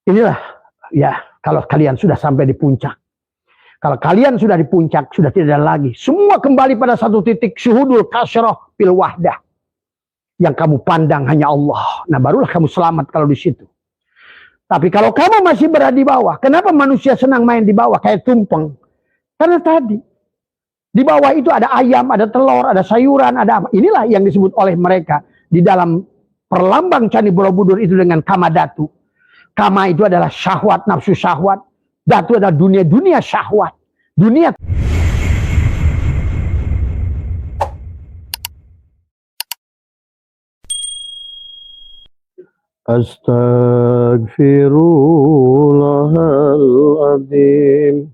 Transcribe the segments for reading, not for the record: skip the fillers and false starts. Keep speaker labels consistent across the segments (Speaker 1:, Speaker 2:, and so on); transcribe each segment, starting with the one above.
Speaker 1: Inilah ya, kalau kalian sudah sampai di puncak. Kalau kalian sudah di puncak, sudah tidak ada lagi. Semua kembali pada satu titik, syuhudul kasyrah fil wahdah. Yang kamu pandang hanya Allah. Nah, barulah kamu selamat kalau di situ. Tapi kalau kamu masih berada di bawah, kenapa manusia senang main di bawah kayak tumpeng? Karena tadi di bawah itu ada ayam, ada telur, ada sayuran, ada apa. Inilah yang disebut oleh mereka di dalam perlambang Candi Borobudur itu dengan kama datu. Kama itu adalah syahwat, nafsu syahwat. Datu adalah dunia syahwat. Dunia. Astaghfirullahaladzim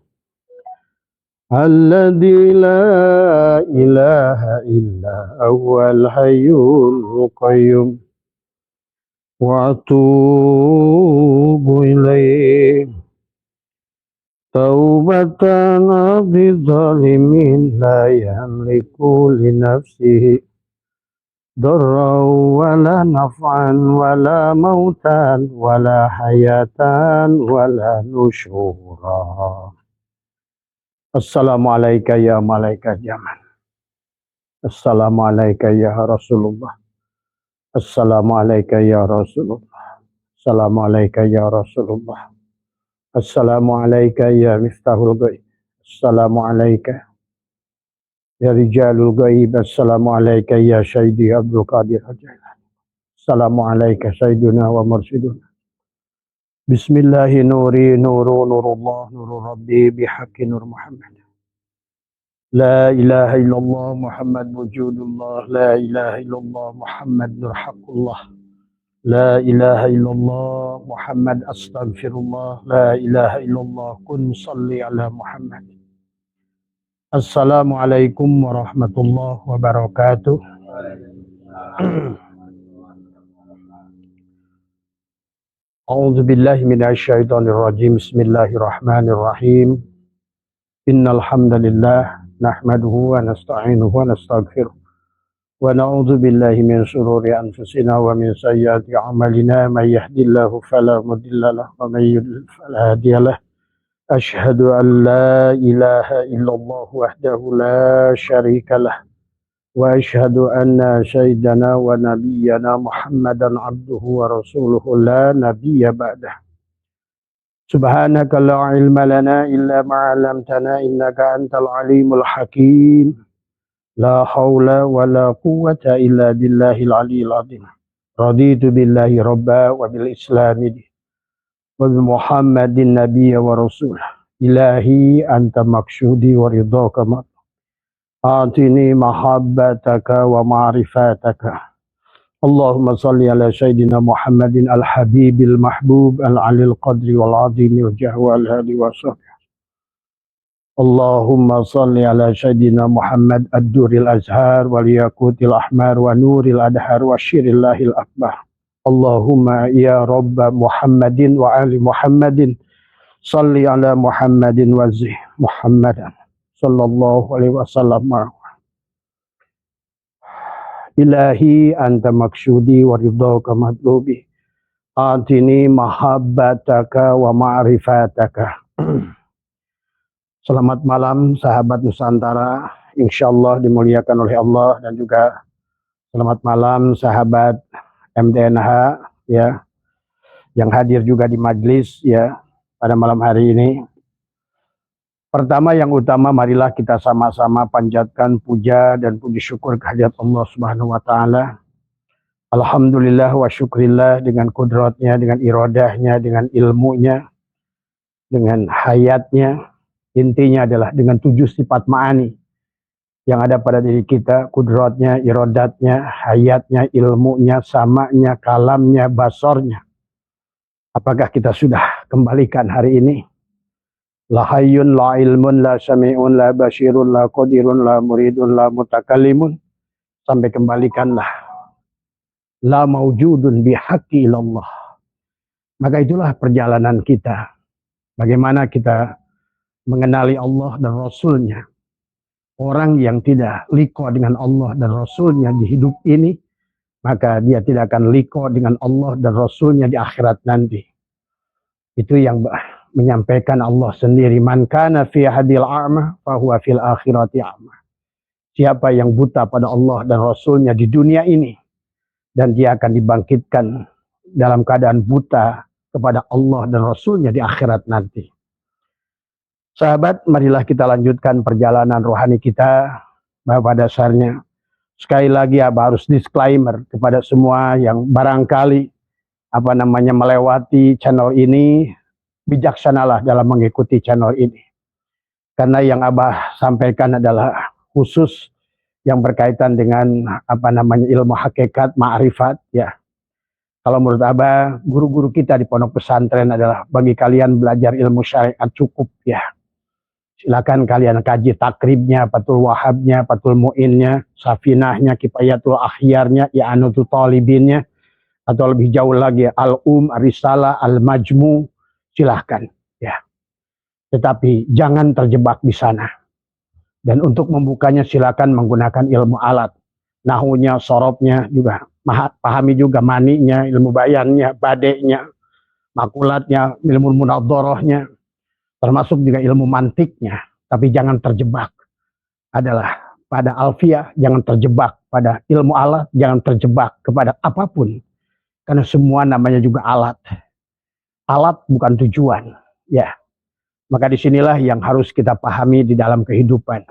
Speaker 1: alladzi la ilaha illa huwal hayyul qayyum wa atubu ilaih taubatan abdi zalimin la yamliku li nafsihi darran wala naf'an wala mautan wala hayatan wala nusyura. Assalamualaikum ya malaikat zaman. Assalamualaikum ya Rasulullah. Assalamualaikum ya Rasulullah. Assalamualaikum ya Rasulullah. Assalamualaikum ya miftahul ghaib. Assalamualaikum ya rijalul ghaib. Assalamualaikum ya Syahidi Abdul Qadir Al-Jailani. Assalamualaikum Sayyiduna wa Mursiduna. Bismillahi nuri nuru nurullah nuru rabbi bihaqqi nur Muhammad. La ilaha illallah Muhammad wujudullah. La ilaha illallah Muhammad nur haqqullah. La ilaha illallah Muhammad astaghfirullah. La ilaha illallah kun salli ala Muhammad. Assalamualaikum warahmatullahi wabarakatuh. A'udzu billahi minasyaitonir rajim. Bismillahirrahmanirrahim. Innal hamdalillah nahmaduhu wa nasta'inuhu wa nastaghfiruh. Wa na'udzu billahi min shururi anfusina wa min sayyiati a'malina. May yahdihillahu fala mudilla lahu wa may yudlil fala hadiya lahu. Asyhadu an la ilaha illallah wahdahu la syarika lah. Wa asyhadu anna sayyidana wa nabiyyana Muhammadan abduhu wa rasuluhu la nabiyya ba'dah. Subhanaka la ilma lana illa ma 'allamtana innaka antal alimul hakim. La haula wa la quwwata illa billahil aliyyil azim. Raditu billahi rabba wa bil islami wa bi Muhammadin nabiyya wa rasulah. Ilahi anta maksudi wa ridhaka ma atini mahabbataka wa ma'rifataka. Allahumma salli ala Sayyidina Muhammadin al-habibil mahbub al-alil qadri wal-azimi wajahwa al-hadi wa sahbihi. Allahumma salli ala Sayyidina Muhammad ad-duril azhar wal-yakutil ahmar wa nuril adhar wa syirillahil akbar. Allahumma ya Rabba Muhammadin wa ali Muhammadin salli ala Muhammadin wa zih Muhammadan sallallahu alaihi wasallam. Ilahi anta maksudi wa ridhaka matlubi atini mahabbataka wa ma'rifataka. Selamat malam sahabat Nusantara, insyaallah dimuliakan oleh Allah, dan juga selamat malam sahabat MDNH ya, yang hadir juga di majlis ya pada malam hari ini. Pertama yang utama, marilah kita sama-sama panjatkan puja dan puji syukur kehadirat Allah Subhanahu wa taala. Alhamdulillah wa syukrillah, dengan kudratnya, dengan iradahnya, dengan ilmunya, dengan hayatnya. Intinya adalah dengan 7 sifat ma'ani yang ada pada diri kita, kudratnya, iradatnya, hayatnya, ilmunya, samanya, kalamnya, basornya. Apakah kita sudah kembalikan hari ini? La hayyun, la ilmun, la sami'un, la basyirun, la qadirun, la muridun, la mutakallimun. Sampai kembalikanlah. La mawjudun bihaqqi ilallah. Maka itulah perjalanan kita. Bagaimana kita mengenali Allah dan Rasulnya. Orang yang tidak liqa dengan Allah dan Rasulnya di hidup ini, maka dia tidak akan liqa dengan Allah dan Rasulnya di akhirat nanti. Itu yang menyampaikan Allah sendiri, man kana fi hadil a'ma fahuwa fil akhirati a'ma. Siapa yang buta pada Allah dan Rasulnya di dunia ini, dan dia akan dibangkitkan dalam keadaan buta kepada Allah dan Rasulnya di akhirat nanti. Sahabat, marilah kita lanjutkan perjalanan rohani kita. Bahwa pada dasarnya, sekali lagi Abah harus disclaimer kepada semua yang barangkali melewati channel ini, bijaksanalah dalam mengikuti channel ini. Karena yang Abah sampaikan adalah khusus yang berkaitan dengan ilmu hakikat, ma'rifat ya. Kalau menurut Abah, guru-guru kita di pondok pesantren adalah bagi kalian belajar ilmu syariat cukup ya. Silakan kalian kaji takribnya, Fathul Wahabnya, Fathul Mu'innya, Safinahnya, Kifayatul Akhyarnya, I'anatul Talibinnya, atau lebih jauh lagi Al-Risalah, Al-Majmu, silahkan ya. Tetapi jangan terjebak di sana. Dan untuk membukanya silakan menggunakan ilmu alat. Nahunya, sorobnya juga, pahami juga maninya, ilmu bayannya, badeknya, makulatnya, ilmu munadharahnya, termasuk juga ilmu mantiknya. Tapi jangan terjebak adalah pada alfiah, jangan terjebak pada ilmu alat, jangan terjebak kepada apapun. Karena semua namanya juga alat. Alat bukan tujuan. Ya. Maka disinilah yang harus kita pahami di dalam kehidupan.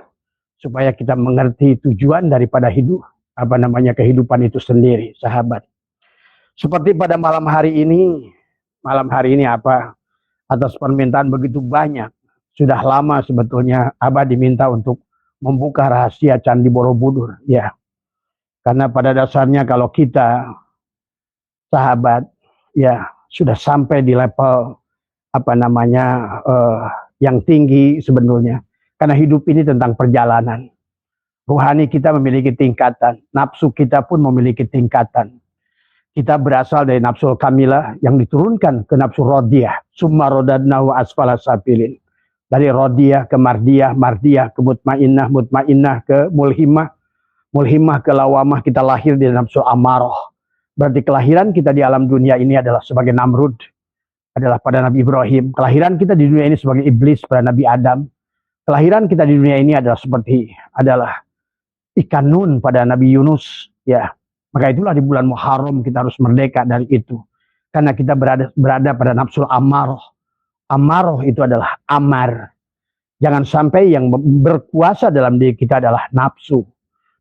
Speaker 1: Supaya kita mengerti tujuan daripada hidup. Kehidupan itu sendiri, sahabat. Seperti pada malam hari ini atas permintaan begitu banyak. Sudah lama sebetulnya Abah diminta untuk membuka rahasia Candi Borobudur. Ya. Karena pada dasarnya kalau kita sahabat ya sudah sampai di level yang tinggi sebetulnya. Karena hidup ini tentang perjalanan. Rohani kita memiliki tingkatan, nafsu kita pun memiliki tingkatan. Kita berasal dari nafsu kamilah yang diturunkan ke nafsu rodiyah. Summa rodadnahu asfala safilin. Dari rodiyah ke mardiyah, mardiyah ke mutmainnah, mutmainnah ke mulhimah, mulhimah ke lawamah. Kita lahir di nafsu amarah. Berarti kelahiran kita di alam dunia ini adalah sebagai Namrud, adalah pada Nabi Ibrahim. Kelahiran kita di dunia ini sebagai iblis pada Nabi Adam. Kelahiran kita di dunia ini adalah ikan nun pada Nabi Yunus. Ya, maka itulah di bulan Muharram kita harus merdeka dari itu. Karena kita berada pada nafsu amarah. Amarah itu adalah amar. Jangan sampai yang berkuasa dalam diri kita adalah nafsu.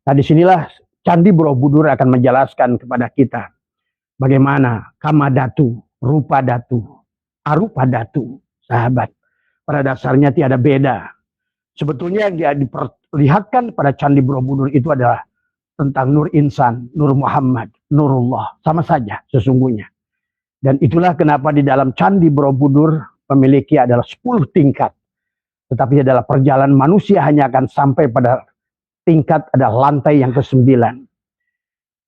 Speaker 1: Nah disinilah Candi Borobudur akan menjelaskan kepada kita bagaimana kamadatu, rupa datu, arupa datu, sahabat. Pada dasarnya tiada beda. Sebetulnya yang diperlihatkan pada Candi Borobudur itu adalah tentang Nur Insan, Nur Muhammad, Nurullah. Sama saja sesungguhnya. Dan itulah kenapa di dalam Candi Borobudur memiliki adalah 10 tingkat. Tetapi adalah perjalanan manusia hanya akan sampai pada tingkat adalah lantai yang ke-9.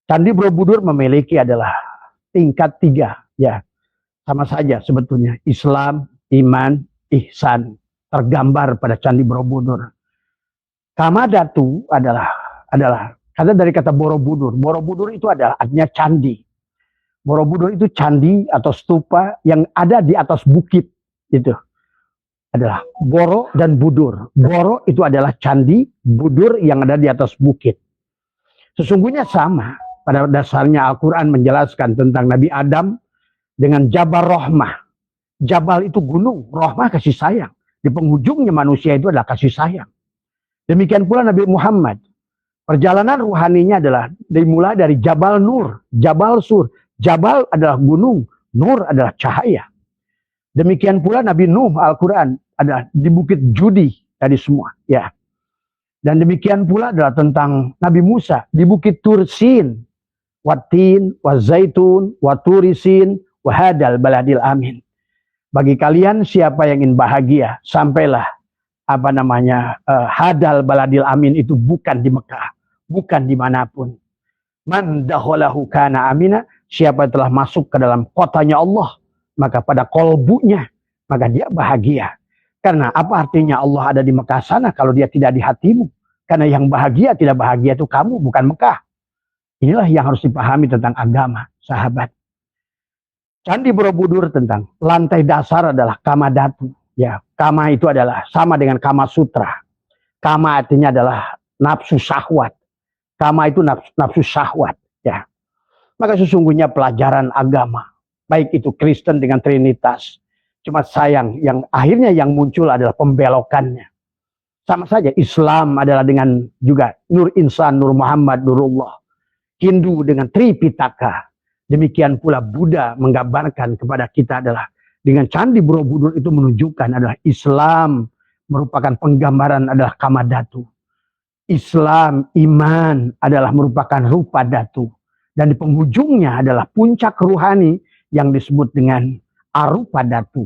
Speaker 1: Candi Borobudur memiliki adalah tingkat 3. Ya, sama saja sebetulnya. Islam, iman, ihsan. Tergambar pada Candi Borobudur. Kamadatu adalah karena dari kata Borobudur. Borobudur itu adalah artinya candi. Borobudur itu candi atau stupa yang ada di atas bukit. Itu adalah Boro dan Budur. Boro itu adalah candi, Budur yang ada di atas bukit. Sesungguhnya sama. Pada dasarnya Al-Quran menjelaskan tentang Nabi Adam dengan Jabal Rahmah. Jabal itu gunung, Rahmah kasih sayang. Di penghujungnya manusia itu adalah kasih sayang. Demikian pula Nabi Muhammad. Perjalanan ruhaninya adalah dimulai dari Jabal Nur, Jabal Sur. Jabal adalah gunung, Nur adalah cahaya. Demikian pula Nabi Nuh Al-Quran adalah di Bukit Judi tadi semua. Ya. Dan demikian pula adalah tentang Nabi Musa di Bukit Tursin. Watin, wazaitun, waturisin, wahadal baladil amin. Bagi kalian siapa yang ingin bahagia, sampailah hadal baladil amin itu bukan di Mekah, bukan dimanapun. Man dakhalahu kana amina, siapa telah masuk ke dalam kotanya Allah, maka pada kolbunya, maka dia bahagia. Karena apa artinya Allah ada di Mekah sana kalau dia tidak di hatimu? Karena yang bahagia tidak bahagia itu kamu, bukan Mekah. Inilah yang harus dipahami tentang agama, sahabat. Candi Borobudur tentang lantai dasar adalah Kama Datu. Ya, Kama itu adalah sama dengan Kama Sutra. Kama artinya adalah nafsu syahwat. Kama itu nafsu syahwat. Ya, maka sesungguhnya pelajaran agama, baik itu Kristen dengan Trinitas, cuma sayang yang akhirnya yang muncul adalah pembelokannya. Sama saja Islam adalah dengan juga Nur Insan, Nur Muhammad, Nurullah. Hindu dengan Tripitaka. Demikian pula Buddha menggambarkan kepada kita adalah dengan Candi Borobudur itu menunjukkan adalah Islam merupakan penggambaran adalah Kama Datu. Islam, iman adalah merupakan rupa datu. Dan di penghujungnya adalah puncak ruhani yang disebut dengan arupa datu.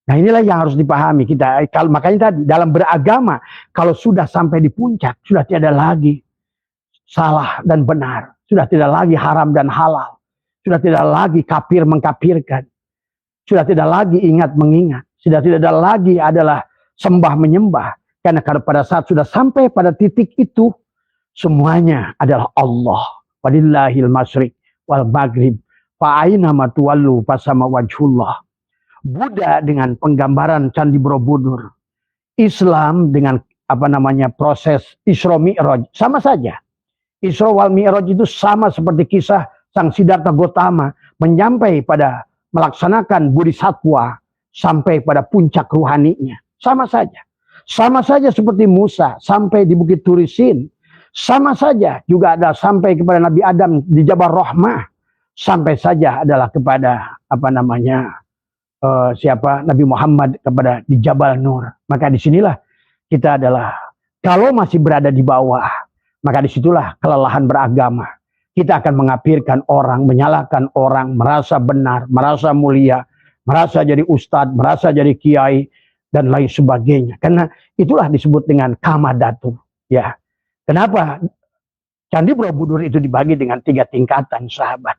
Speaker 1: Nah inilah yang harus dipahami kita. Makanya tadi dalam beragama, kalau sudah sampai di puncak, sudah tidak lagi salah dan benar. Sudah tidak lagi haram dan halal. Sudah tidak lagi kafir mengkafirkan. Sudah tidak lagi ingat mengingat. Sudah tidak lagi adalah sembah menyembah. Karena pada saat sudah sampai pada titik itu, semuanya adalah Allah. Walillahil masyriq wal maghrib. Fa'aina matuwallu fasama wajhullah. Buddha dengan penggambaran Candi Borobudur. Islam dengan proses Isra Mi'raj. Sama saja. Isra wal Mi'raj itu sama seperti kisah Sang Siddhartha Gautama menyampai pada melaksanakan bodhisattva sampai pada puncak ruhaninya. Sama saja. Sama saja seperti Musa sampai di Bukit Turisin. Sama saja juga ada sampai kepada Nabi Adam di Jabal Rahmah. Sampai saja adalah kepada Nabi Muhammad kepada di Jabal Nur. Maka disinilah kita adalah kalau masih berada di bawah, maka disitulah kelelahan beragama. Kita akan mengapirkan orang, menyalahkan orang, merasa benar, merasa mulia, merasa jadi ustadz, merasa jadi kiai, dan lain sebagainya. Karena itulah disebut dengan Kama Datu. Ya. Kenapa? Candi Borobudur itu dibagi dengan 3 tingkatan, sahabat.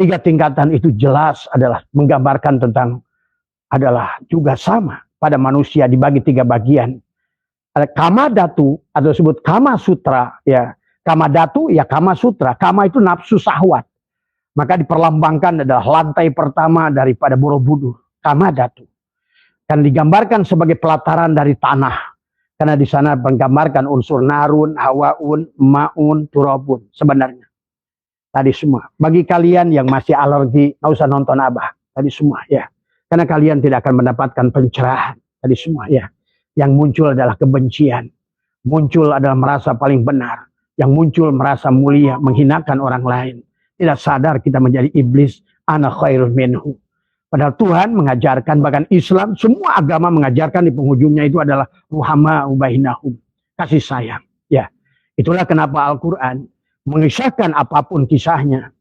Speaker 1: 3 tingkatan itu jelas adalah menggambarkan tentang adalah juga sama pada manusia dibagi 3 bagian. Ada Kama Datu atau disebut Kama Sutra, ya. Kama Datu ya Kama Sutra. Kama itu nafsu syahwat. Maka diperlambangkan adalah lantai pertama daripada Borobudur, Kama Datu. Dan digambarkan sebagai pelataran dari tanah. Karena di sana menggambarkan unsur narun, hawaun, maun, turabun. Sebenarnya. Tadi semua. Bagi kalian yang masih alergi, nggak usah nonton Abah. Tadi semua ya. Karena kalian tidak akan mendapatkan pencerahan. Tadi semua ya. Yang muncul adalah kebencian. Muncul adalah merasa paling benar. Yang muncul merasa mulia, menghinakan orang lain. Tidak sadar kita menjadi iblis. Ana khairun minhu. Padahal Tuhan mengajarkan, bahkan Islam, semua agama mengajarkan di penghujungnya itu adalah ruhama ubainahum. Kasih sayang. Ya. Itulah kenapa Al-Quran mengisahkan apapun kisahnya.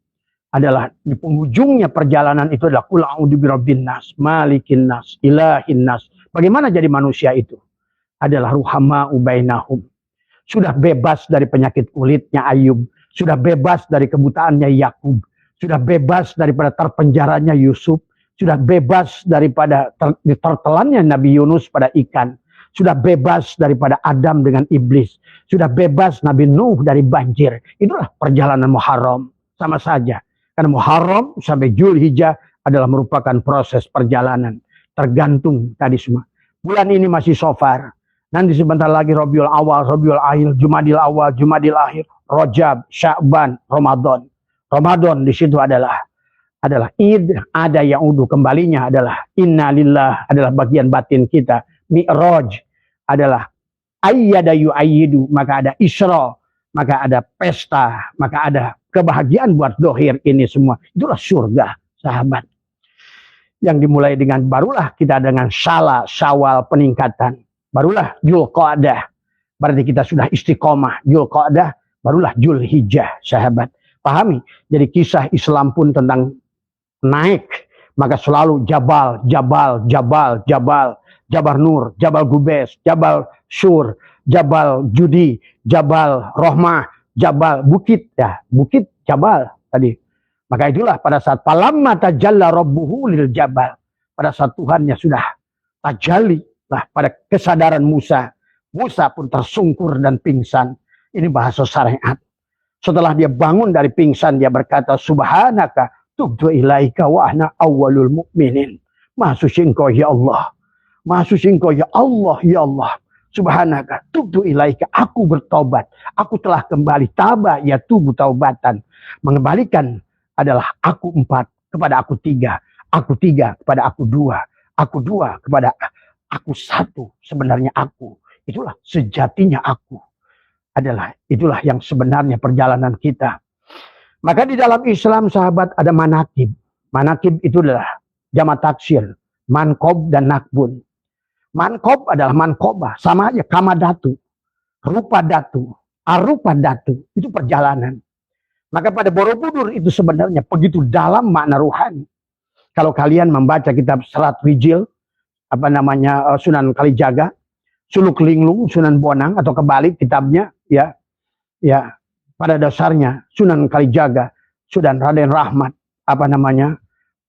Speaker 1: Adalah di penghujungnya perjalanan itu adalah Qul a'udzu birabbin nas, malikin nas, ilahin nas. Bagaimana jadi manusia itu? Adalah ruhama ubainahum. Sudah bebas dari penyakit kulitnya Ayub. Sudah bebas dari kebutaannya Yakub. Sudah bebas daripada terpenjaranya Yusuf. Sudah bebas daripada tertelannya Nabi Yunus pada ikan. Sudah bebas daripada Adam dengan iblis. Sudah bebas Nabi Nuh dari banjir. Itulah perjalanan Muharram. Sama saja. Karena Muharram sampai Zulhijjah adalah merupakan proses perjalanan. Tergantung tadi semua. Bulan ini masih Safar. Nanti sebentar lagi Rabiul Awal, Rabiul Akhir, Jumadil Awal, Jumadil Akhir, Rajab, Sya'ban, Ramadan. Ramadan di situ adalah Id, ada yang udu kembalinya adalah Inna Lillah adalah bagian batin kita. Mi'raj adalah ayyada yu'ayyidu, maka ada Isra, maka ada pesta, maka ada kebahagiaan buat dohir ini semua. Itulah surga, sahabat. Yang dimulai dengan barulah kita dengan Syawal peningkatan. Barulah Dzulqa'dah. Berarti kita sudah istiqomah. Dzulqa'dah, barulah Dzulhijjah, sahabat. Pahami? Jadi kisah Islam pun tentang naik. Maka selalu Jabal, Jabal, Jabal, Jabal. Jabal Nur, Jabal Gubes, Jabal Syur, Jabal Judi, Jabal Rohmah, Jabal Bukit. Ya, Bukit Jabal tadi. Maka itulah pada saat falamma tajalla rabbuhu lil jabal. Pada saat Tuhannya sudah tajalli lah pada kesadaran Musa. Musa pun tersungkur dan pingsan. Ini bahasa syariat. Setelah dia bangun dari pingsan, dia berkata, Subhanaka tubtu ilaika wa ana awwalul mu'minin. Maha suci Engkau ya Allah. Maha suci Engkau ya Allah, ya Allah. Subhanaka tubtu ilaika, aku bertobat. Aku telah kembali. Taba ya tubuh taubatan. Mengembalikan adalah aku 4 kepada aku 3. Aku 3 kepada aku 2. Aku 2 kepada aku 1. Sebenarnya aku. Itulah sejatinya aku. Itulah yang sebenarnya perjalanan kita. Maka di dalam Islam sahabat ada manakib. Manakib itu adalah jamak taksir, mankob dan nakbun. Mankob adalah mankobah, sama aja kamadatu, rupa datu, arupa datu, itu perjalanan. Maka pada Borobudur itu sebenarnya begitu dalam makna ruhani. Kalau kalian membaca kitab Serat Wijil, Sunan Kalijaga, Suluk Linglung, Sunan Bonang atau kebalik kitabnya, ya, pada dasarnya Sunan Kalijaga, Sunan Raden Rahmat,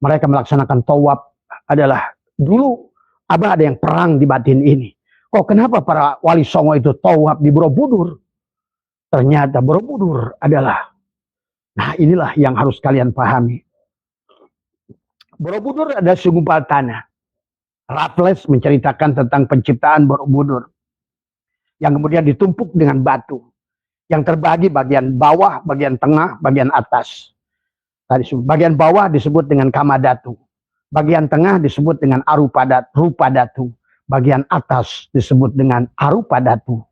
Speaker 1: mereka melaksanakan tawaf adalah dulu ada yang perang di batin ini. Kok kenapa para wali songo itu tawaf di Borobudur? Ternyata Borobudur adalah, nah inilah yang harus kalian pahami. Borobudur ada segumpal tanah. Raffles menceritakan tentang penciptaan Borobudur yang kemudian ditumpuk dengan batu yang terbagi bagian bawah, bagian tengah, bagian atas. Bagian bawah disebut dengan kamadatu, bagian tengah disebut dengan rupa datu, bagian atas disebut dengan arupa datu.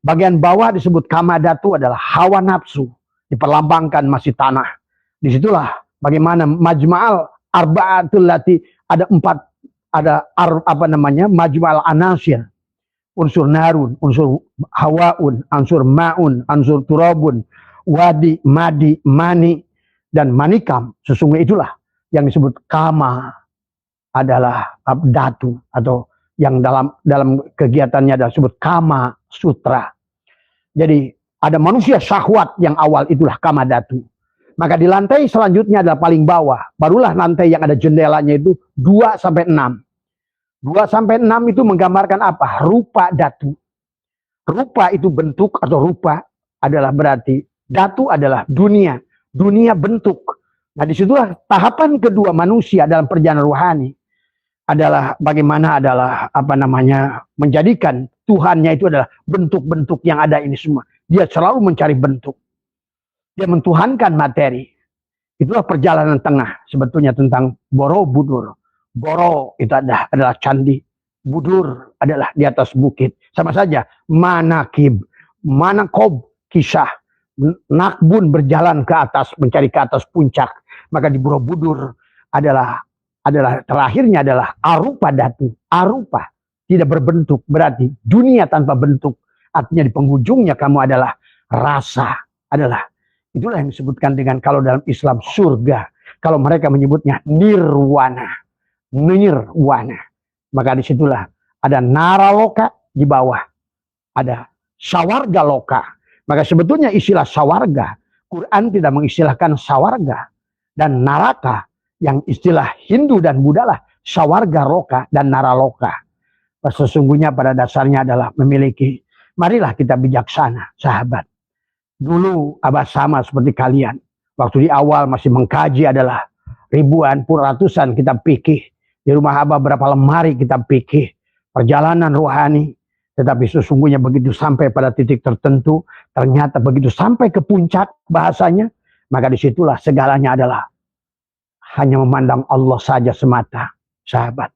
Speaker 1: Bagian bawah disebut kamadatu adalah hawa nafsu, diperlambangkan masih tanah. Disitulah bagaimana majma'al arba'atul lati, ada 4, ada majmal anasir, unsur narun, unsur hawaun, unsur maun, unsur turabun, wadi, madi, mani, dan manikam. Sesungguhnya itulah yang disebut kama, adalah datu, atau yang dalam kegiatannya adalah disebut kama sutra. Jadi ada manusia syahwat yang awal, itulah kama datu. Maka di lantai selanjutnya adalah paling bawah, barulah lantai yang ada jendelanya itu 2 sampai 6. 2 sampai 6 itu menggambarkan apa? Rupa datu. Rupa itu bentuk, atau rupa adalah berarti, datu adalah dunia. Dunia bentuk. Nah disitulah tahapan kedua manusia dalam perjalanan rohani. Adalah bagaimana menjadikan Tuhannya itu adalah bentuk-bentuk yang ada ini semua. Dia selalu mencari bentuk. Dia mentuhankan materi. Itulah perjalanan tengah sebetulnya tentang Borobudur. Boro itu adalah candi. Budur adalah di atas bukit. Sama saja. Manakib, manakob, kisah. Nakbun berjalan ke atas, mencari ke atas puncak. Maka di Borobudur adalah terakhirnya adalah arupa datu. Arupa, tidak berbentuk, berarti dunia tanpa bentuk. Artinya di penghujungnya kamu adalah rasa. Itulah yang disebutkan dengan kalau dalam Islam surga. Kalau mereka menyebutnya nirwana. Nirwana. Maka disitulah ada naraloka di bawah. Ada sawarga loka. Maka sebetulnya istilah sawarga, Quran tidak mengistilahkan sawarga. Dan naraka, yang istilah Hindu dan Buddha lah sawarga loka dan naraloka. Sesungguhnya pada dasarnya adalah memiliki, marilah kita bijaksana sahabat. Dulu Abah sama seperti kalian. Waktu di awal masih mengkaji adalah ribuan, ratusan kita pikir. Di rumah Abah berapa lemari kita pikir. Perjalanan rohani. Tetapi sesungguhnya begitu sampai pada titik tertentu. Ternyata begitu sampai ke puncak bahasanya. Maka disitulah segalanya adalah hanya memandang Allah saja semata. Sahabat.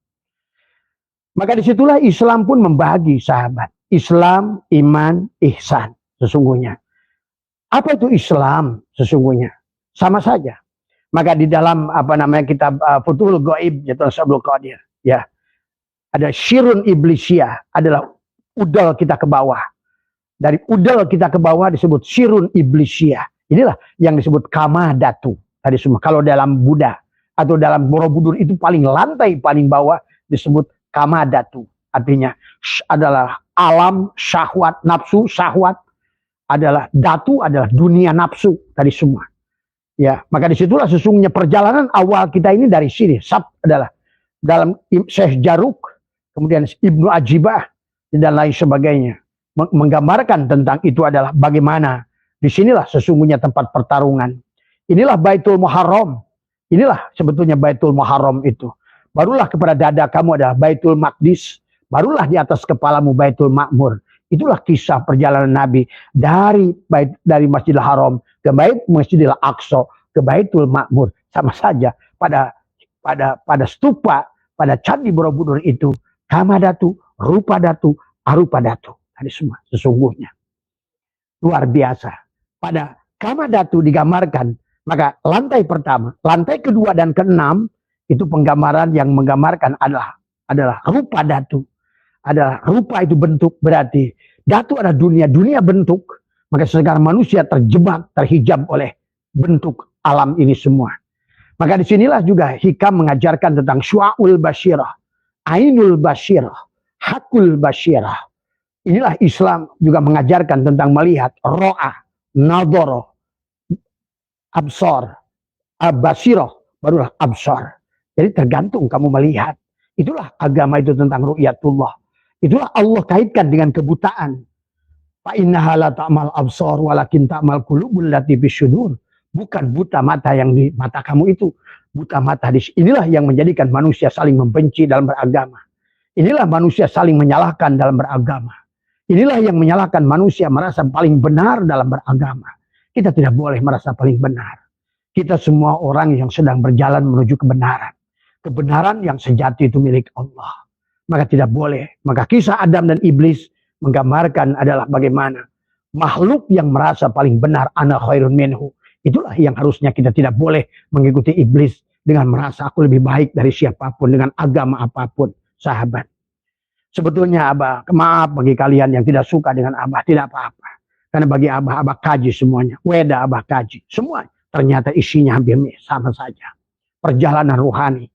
Speaker 1: Maka disitulah Islam pun membagi sahabat. Islam, iman, ihsan. Sesungguhnya. Apa itu Islam sesungguhnya? Sama saja. Maka di dalam kitab Futhul Ghaib yaitu Sabul Qadir, ya. Ada syirun iblisiyah, adalah udal kita ke bawah. Dari udal kita ke bawah disebut syirun iblisiyah. Inilah yang disebut kama datu. Tadi semua kalau dalam Buddha atau dalam Borobudur itu paling lantai paling bawah disebut kama datu. Artinya adalah alam syahwat, nafsu syahwat. Adalah datu, adalah dunia nafsu tadi semua. Ya, maka disitulah sesungguhnya perjalanan awal kita ini dari sini. Sab adalah dalam Syekh Jaruk, kemudian Ibnu Ajibah dan lain sebagainya, menggambarkan tentang itu adalah bagaimana disinilah sesungguhnya tempat pertarungan. Inilah Baitul Muharram, Inilah sebetulnya Baitul Muharram itu. Barulah kepada dada kamu adalah Baitul Maqdis. Barulah di atas kepalamu Baitul Ma'mur. Itulah kisah perjalanan Nabi dari Masjidil Haram ke Masjidil Aqsa ke Baitul Ma'mur. Sama saja pada stupa, pada candi Borobudur itu, Kamadatu, Rupadatu, Arupadatu. Tadi semua sesungguhnya. Luar biasa. Pada Kamadatu digambarkan, maka lantai pertama, lantai kedua dan keenam, itu penggambaran yang menggambarkan adalah Rupadatu. Adalah rupa itu bentuk, berarti datu adalah dunia bentuk. Maka sekarang manusia terjebak, terhijab oleh bentuk alam ini semua. Maka disinilah juga hikam mengajarkan tentang syu'aul basyirah, ainul basyirah, hakul basyirah. Inilah Islam juga mengajarkan tentang melihat ro'ah, nadoro, absor, basyirah, barulah absor. Jadi tergantung kamu melihat. Itulah agama itu tentang ru'yatullah. Itulah Allah kaitkan dengan kebutaan. Fa innaha la ta'mal absar walakin ta'mal qulubul lati bisyudur. Bukan buta mata yang di mata kamu itu, buta mata di inilah yang menjadikan manusia saling membenci dalam beragama. Inilah manusia saling menyalahkan dalam beragama. Inilah yang menyalahkan manusia merasa paling benar dalam beragama. Kita tidak boleh merasa paling benar. Kita semua orang yang sedang berjalan menuju kebenaran. Kebenaran yang sejati itu milik Allah. Maka tidak boleh. Maka kisah Adam dan Iblis menggambarkan adalah bagaimana makhluk yang merasa paling benar, ana khairun minhu. Itulah yang harusnya kita tidak boleh mengikuti iblis dengan merasa aku lebih baik dari siapapun, dengan agama apapun, sahabat. Sebetulnya Abah, maaf bagi kalian yang tidak suka dengan Abah, tidak apa-apa. Karena bagi Abah kaji semuanya. Weda Abah kaji. Semua ternyata isinya hampir sama saja. Perjalanan ruhani.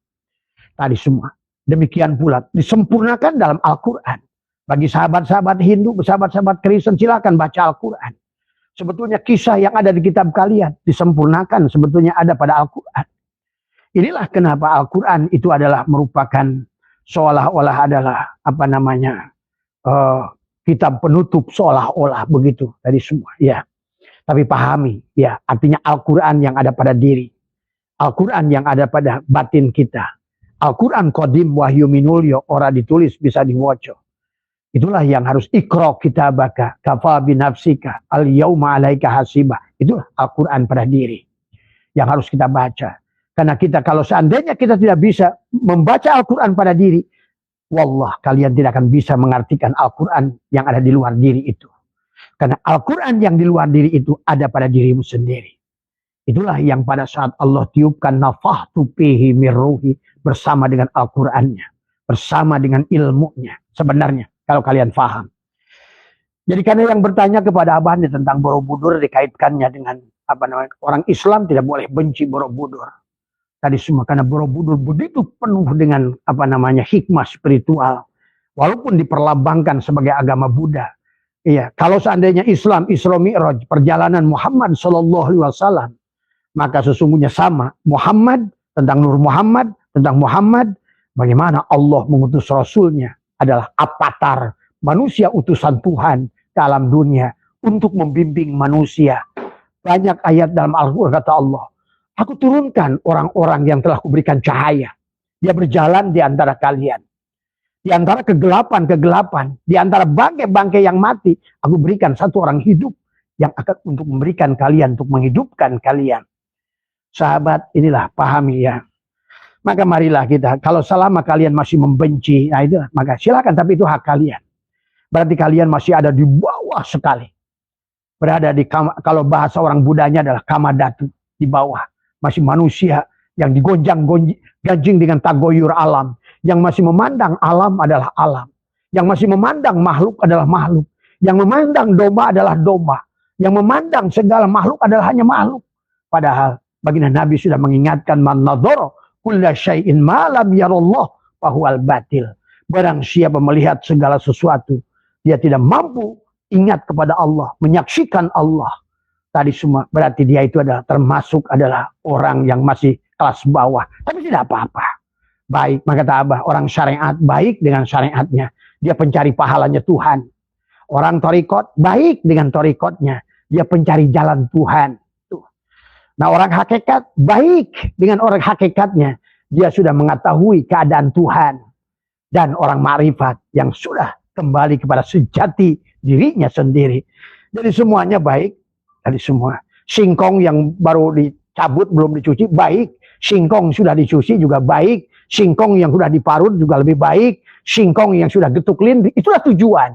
Speaker 1: Tadi semua. Demikian pula disempurnakan dalam Al-Quran. Bagi sahabat-sahabat Hindu, sahabat-sahabat Kristen, silakan baca Al-Quran. Sebetulnya kisah yang ada di kitab kalian disempurnakan sebetulnya ada pada Al-Quran. Inilah kenapa Al-Quran itu adalah merupakan seolah-olah adalah kitab penutup seolah-olah begitu dari semua. Ya, tapi pahami ya artinya Al-Quran yang ada pada diri, Al-Quran yang ada pada batin kita. Al-Quran Qadim Wahyu Minulyo, ora ditulis bisa diwoco. Itulah yang harus ikro kitabaka kafa binafsika al yauma alaika hasibah. Itulah Al-Quran pada diri yang harus kita baca. Karena kita kalau seandainya kita tidak bisa membaca Al-Quran pada diri, wallah kalian tidak akan bisa mengartikan Al-Quran yang ada di luar diri itu. Karena Al-Quran yang di luar diri itu ada pada dirimu sendiri. Itulah yang pada saat Allah tiupkan nafahtu fihi mir ruhi bersama dengan Al-Qur'annya, bersama dengan ilmunya. Sebenarnya kalau kalian paham. Jadi karena yang bertanya kepada Abah ini tentang Borobudur dikaitkannya dengan orang Islam tidak boleh benci Borobudur. Tadi semua karena Borobudur begitu penuh dengan hikmah spiritual. Walaupun diperlambangkan sebagai agama Buddha. Iya, kalau seandainya Islam Isra Mi'raj perjalanan Muhammad sallallahu alaihi wasallam, maka sesungguhnya sama Muhammad tentang Nur Muhammad, tentang Muhammad, bagaimana Allah mengutus Rasulnya adalah avatar manusia utusan Tuhan ke alam dunia untuk membimbing manusia. Banyak ayat dalam Al-Quran kata Allah, aku turunkan orang-orang yang telah kuberikan cahaya. Dia berjalan di antara kalian. Di antara kegelapan, di antara bangkai-bangkai yang mati, aku berikan satu orang hidup yang akan untuk memberikan kalian, untuk menghidupkan kalian. Sahabat, inilah pahami ya. Maka marilah kita, kalau selama kalian masih membenci, nah itu, maka silakan, tapi itu hak kalian. Berarti kalian masih ada di bawah sekali. Berada di, kalau bahasa orang Budanya adalah kamadatu, di bawah. Masih manusia yang digonjang-ganjing dengan tagoyur alam. Yang masih memandang alam adalah alam. Yang masih memandang makhluk adalah makhluk. Yang memandang domba adalah domba. Yang memandang segala makhluk adalah hanya makhluk. Padahal baginda Nabi sudah mengingatkan man nadhara kulla syai'in ma lam yarallah fahuwal batil. Barang siapa melihat segala sesuatu, dia tidak mampu ingat kepada Allah, menyaksikan Allah. Tadi semua berarti dia itu adalah termasuk adalah orang yang masih kelas bawah. Tapi tidak apa-apa. Baik, maka kata Abah, orang syariat baik dengan syariatnya. Dia pencari pahalanya Tuhan. Orang torikot baik dengan torikotnya. Dia pencari jalan Tuhan. Tuh. Nah, orang hakikat baik dengan orang hakikatnya. Dia sudah mengetahui keadaan Tuhan. Dan orang ma'rifat yang sudah kembali kepada sejati dirinya sendiri. Jadi semuanya baik. Dari semua. Singkong yang baru dicabut, belum dicuci, baik. Singkong sudah dicuci juga baik. Singkong yang sudah diparut juga lebih baik. Singkong yang sudah getuk lindri, itulah tujuan.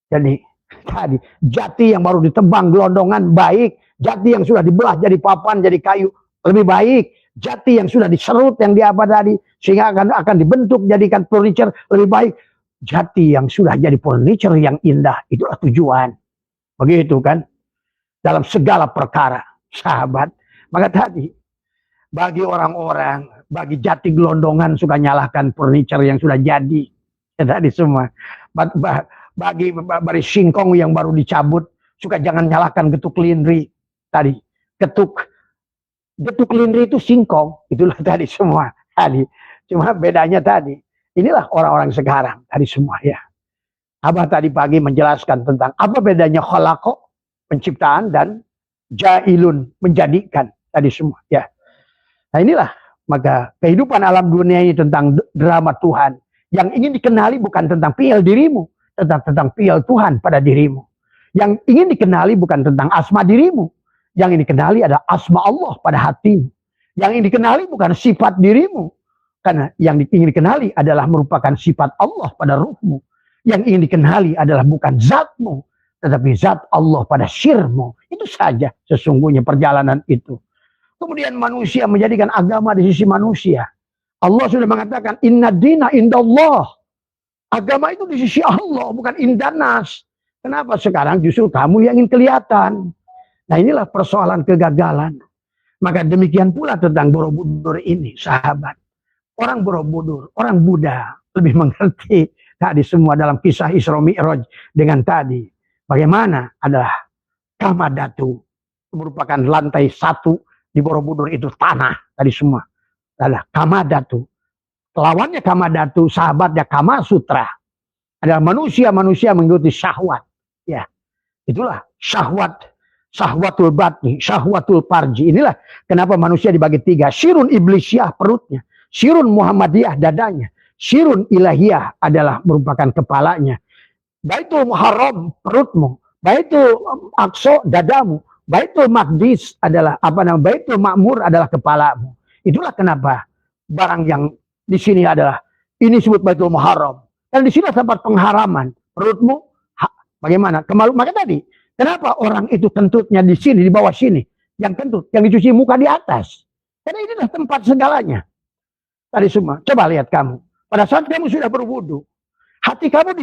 Speaker 1: Jadi tadi jati yang baru ditebang gelondongan baik. Jati yang sudah dibelah jadi papan, jadi kayu lebih baik. Jati yang sudah diserut, yang diapa tadi, sehingga akan dibentuk jadikan furniture lebih baik. Jati yang sudah jadi furniture yang indah, itulah tujuan. Begitu kan? Dalam segala perkara, sahabat. Maka tadi, bagi orang-orang, bagi jati gelondongan suka nyalahkan furniture yang sudah jadi. Tadi semua. Bagi singkong yang baru dicabut, suka jangan nyalahkan getuk lindri. Tadi, getuk lindri itu singkong, itulah tadi semua. Tadi, cuma bedanya tadi. Inilah orang-orang sekarang, tadi semua ya. Abah tadi pagi menjelaskan tentang apa bedanya khalaqo, penciptaan, dan jailun, menjadikan, tadi semua ya. Nah inilah, maka kehidupan alam dunia ini tentang drama Tuhan. Yang ingin dikenali bukan tentang fi'il dirimu, tentang fi'il Tuhan pada dirimu. Yang ingin dikenali bukan tentang asma dirimu. Yang ingin dikenali adalah asma Allah pada hatimu. Yang ingin dikenali bukan sifat dirimu. Karena yang ingin dikenali adalah merupakan sifat Allah pada ruhmu. Yang ingin dikenali adalah bukan zatmu, tetapi zat Allah pada sirmu. Itu saja sesungguhnya perjalanan itu. Kemudian manusia menjadikan agama di sisi manusia. Allah sudah mengatakan, inna dina indallah. Agama itu di sisi Allah, bukan indanas. Kenapa sekarang justru kamu yang ingin kelihatan? Nah inilah persoalan kegagalan. Maka demikian pula tentang Borobudur ini, sahabat. Orang Borobudur, orang Buddha lebih mengerti tadi semua dalam kisah Isra Mi'raj dengan tadi. Bagaimana adalah Kamadatu, merupakan lantai 1 di Borobudur itu tanah tadi semua. Adalah Kamadatu. Lawannya Kamadatu, sahabatnya Kama Sutra. Adalah manusia-manusia mengikuti syahwat. Ya, itulah syahwat. Syahwatul batni, syahwatul parji. Inilah kenapa manusia dibagi 3. Syirun iblisiah perutnya. Syirun Muhammadiyah dadanya. Syirun ilahiyah adalah merupakan kepalanya. Baitul Muharram perutmu. Baitul Aqsa dadamu. Baitul Maqdis adalah Baitul Ma'mur adalah kepalamu. Itulah kenapa barang yang di sini adalah ini disebut Baitul Muharram. Dan di sini tempat pengharaman. Perutmu bagaimana? Maka tadi kenapa orang itu kentutnya di sini, di bawah sini? Yang kentut, yang dicuci muka di atas. Karena inilah tempat segalanya. Tadi semua. Coba lihat kamu. Pada saat kamu sudah berwudu, hati kamu di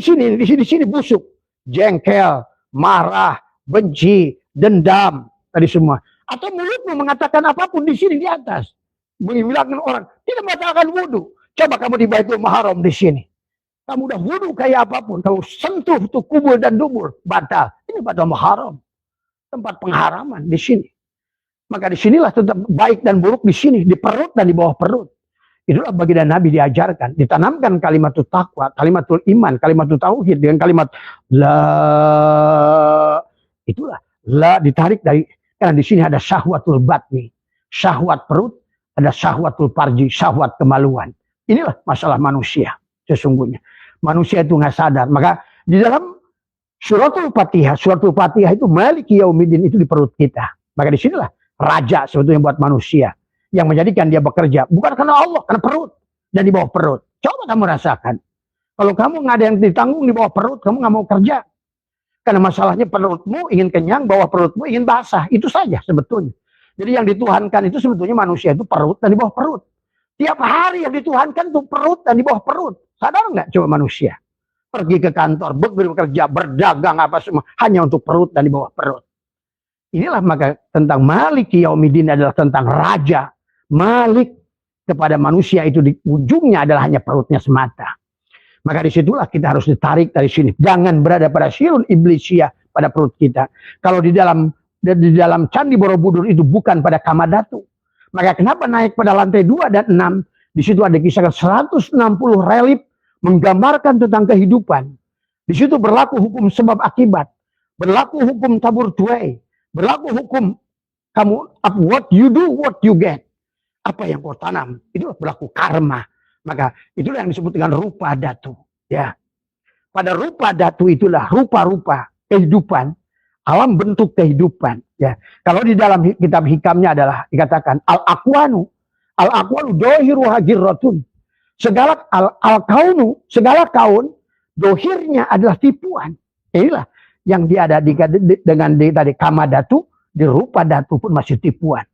Speaker 1: sini busuk. Jengkel, marah, benci, dendam. Tadi semua. Atau mulutmu mengatakan apapun di sini di atas. Bilangkan orang, tidak membatalkan wudu. Coba kamu di Baitul Muharram di sini. Kamu udah wudu kayak apapun, kamu sentuh tuh kubur dan dubur, batal. Ini Baitul Muharram, tempat pengharaman di sini. Maka di sinilah tetap baik dan buruk di sini, di perut dan di bawah perut. Itulah baginda Nabi diajarkan, ditanamkan kalimatul taqwa, kalimatul iman, kalimatul tauhid dengan kalimat la. Itulah la ditarik dari, karena di sini ada syahwatul batni, syahwat perut, ada syahwatul parji, syahwat kemaluan. Inilah masalah manusia sesungguhnya. Manusia itu nggak sadar. Maka di dalam suratul Fatihah itu Maliki Yaumiddin itu di perut kita. Maka di sinilah raja sebetulnya buat manusia yang menjadikan dia bekerja bukan karena Allah, karena perut dan di bawah perut. Coba kamu rasakan. Kalau kamu nggak ada yang ditanggung di bawah perut, kamu nggak mau kerja. Karena masalahnya perutmu ingin kenyang, bawah perutmu ingin basah. Itu saja sebetulnya. Jadi yang dituhankan itu sebetulnya manusia itu perut dan di bawah perut. Tiap hari yang dituhankan itu perut dan di bawah perut. Sadar nggak coba manusia? Pergi ke kantor, bekerja, berdagang apa semua. Hanya untuk perut dan di bawah perut. Inilah maka tentang Maliki Yaumiddin adalah tentang raja. Malik kepada manusia itu di ujungnya adalah hanya perutnya semata. Maka disitulah kita harus ditarik dari sini. Jangan berada pada syirun iblisiah pada perut kita. Kalau di dalam Candi Borobudur itu bukan pada Kamadatu. Maka kenapa naik pada lantai 2 dan 6? Di situ ada kisah 160 relief menggambarkan tentang kehidupan. Di situ berlaku hukum sebab akibat. Berlaku hukum tabur tuai. Berlaku hukum Kamu what you do, what you get. Apa yang kau tanam, itulah berlaku karma. Maka itulah yang disebut dengan rupa datu. Ya. Pada rupa datu itulah rupa-rupa kehidupan, alam bentuk kehidupan. Ya. Kalau di dalam kitab hikamnya adalah dikatakan al-aqwanu dohiru hajirratun. Segala al-kaunu, segala kaun, dohirnya adalah tipuan. Inilah yang dia ada dengan tadi kama datu, di rupa datu pun masih tipuan.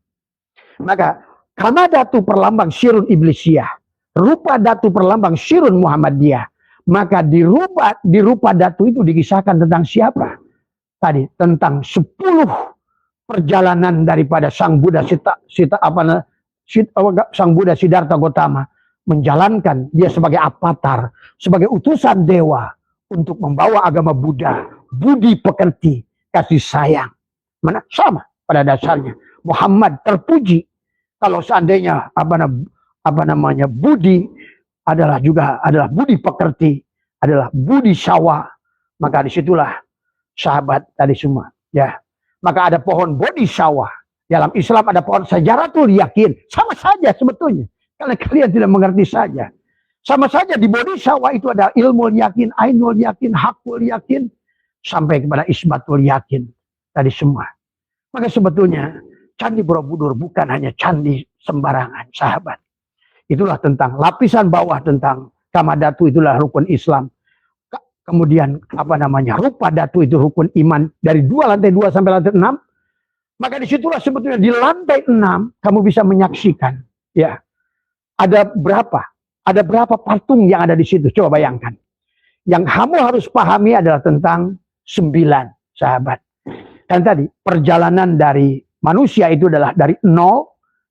Speaker 1: Maka kama datu perlambang syirun iblisiyah, rupa datu perlambang syirun Muhammadiyah. Maka di rupa datu itu dikisahkan tentang siapa? Tadi tentang 10 perjalanan daripada Sang Buddha Sang Buddha Siddhartha Gautama menjalankan dia sebagai avatar, sebagai utusan dewa untuk membawa agama Buddha, budi pekerti, kasih sayang. Mana sama pada dasarnya Muhammad terpuji kalau seandainya budi adalah budi pekerti, adalah budi syawa, maka disitulah sahabat tadi semua, ya. Maka ada pohon bodhisattva. Dalam Islam ada pohon syajaratul yakin. Sama saja sebetulnya. Karena kalian tidak mengerti saja. Sama saja di bodhisattva itu ada ilmu yakin, ainul yakin, hakul yakin, sampai kepada isbatul yakin. Tadi semua. Maka sebetulnya Candi Borobudur bukan hanya candi sembarangan, sahabat. Itulah tentang lapisan bawah tentang kamadatu, itulah rukun Islam. Kemudian rupa datu itu rukun iman dari lantai 2 sampai lantai 6. Maka disitulah sebetulnya di lantai 6 kamu bisa menyaksikan, ya, ada berapa patung yang ada di situ. Coba bayangkan. Yang kamu harus pahami adalah tentang 9, sahabat. Dan tadi perjalanan dari manusia itu adalah dari 0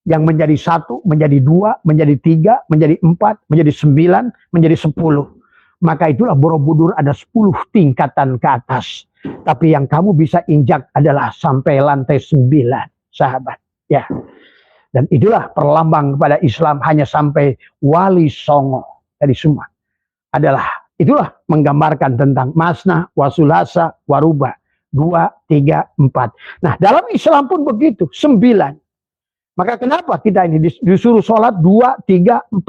Speaker 1: yang menjadi 1, menjadi 2, menjadi 3, menjadi 4, menjadi 9, menjadi 10. Maka itulah Borobudur ada 10 tingkatan ke atas. Tapi yang kamu bisa injak adalah sampai lantai 9, sahabat. Ya. Dan itulah perlambang kepada Islam hanya sampai Wali Songo. Dari semua. Itulah menggambarkan tentang masna, wasulasa, waruba. 2, 3, 4. Nah dalam Islam pun begitu. 9. Maka kenapa kita ini disuruh sholat 2, 3, 4.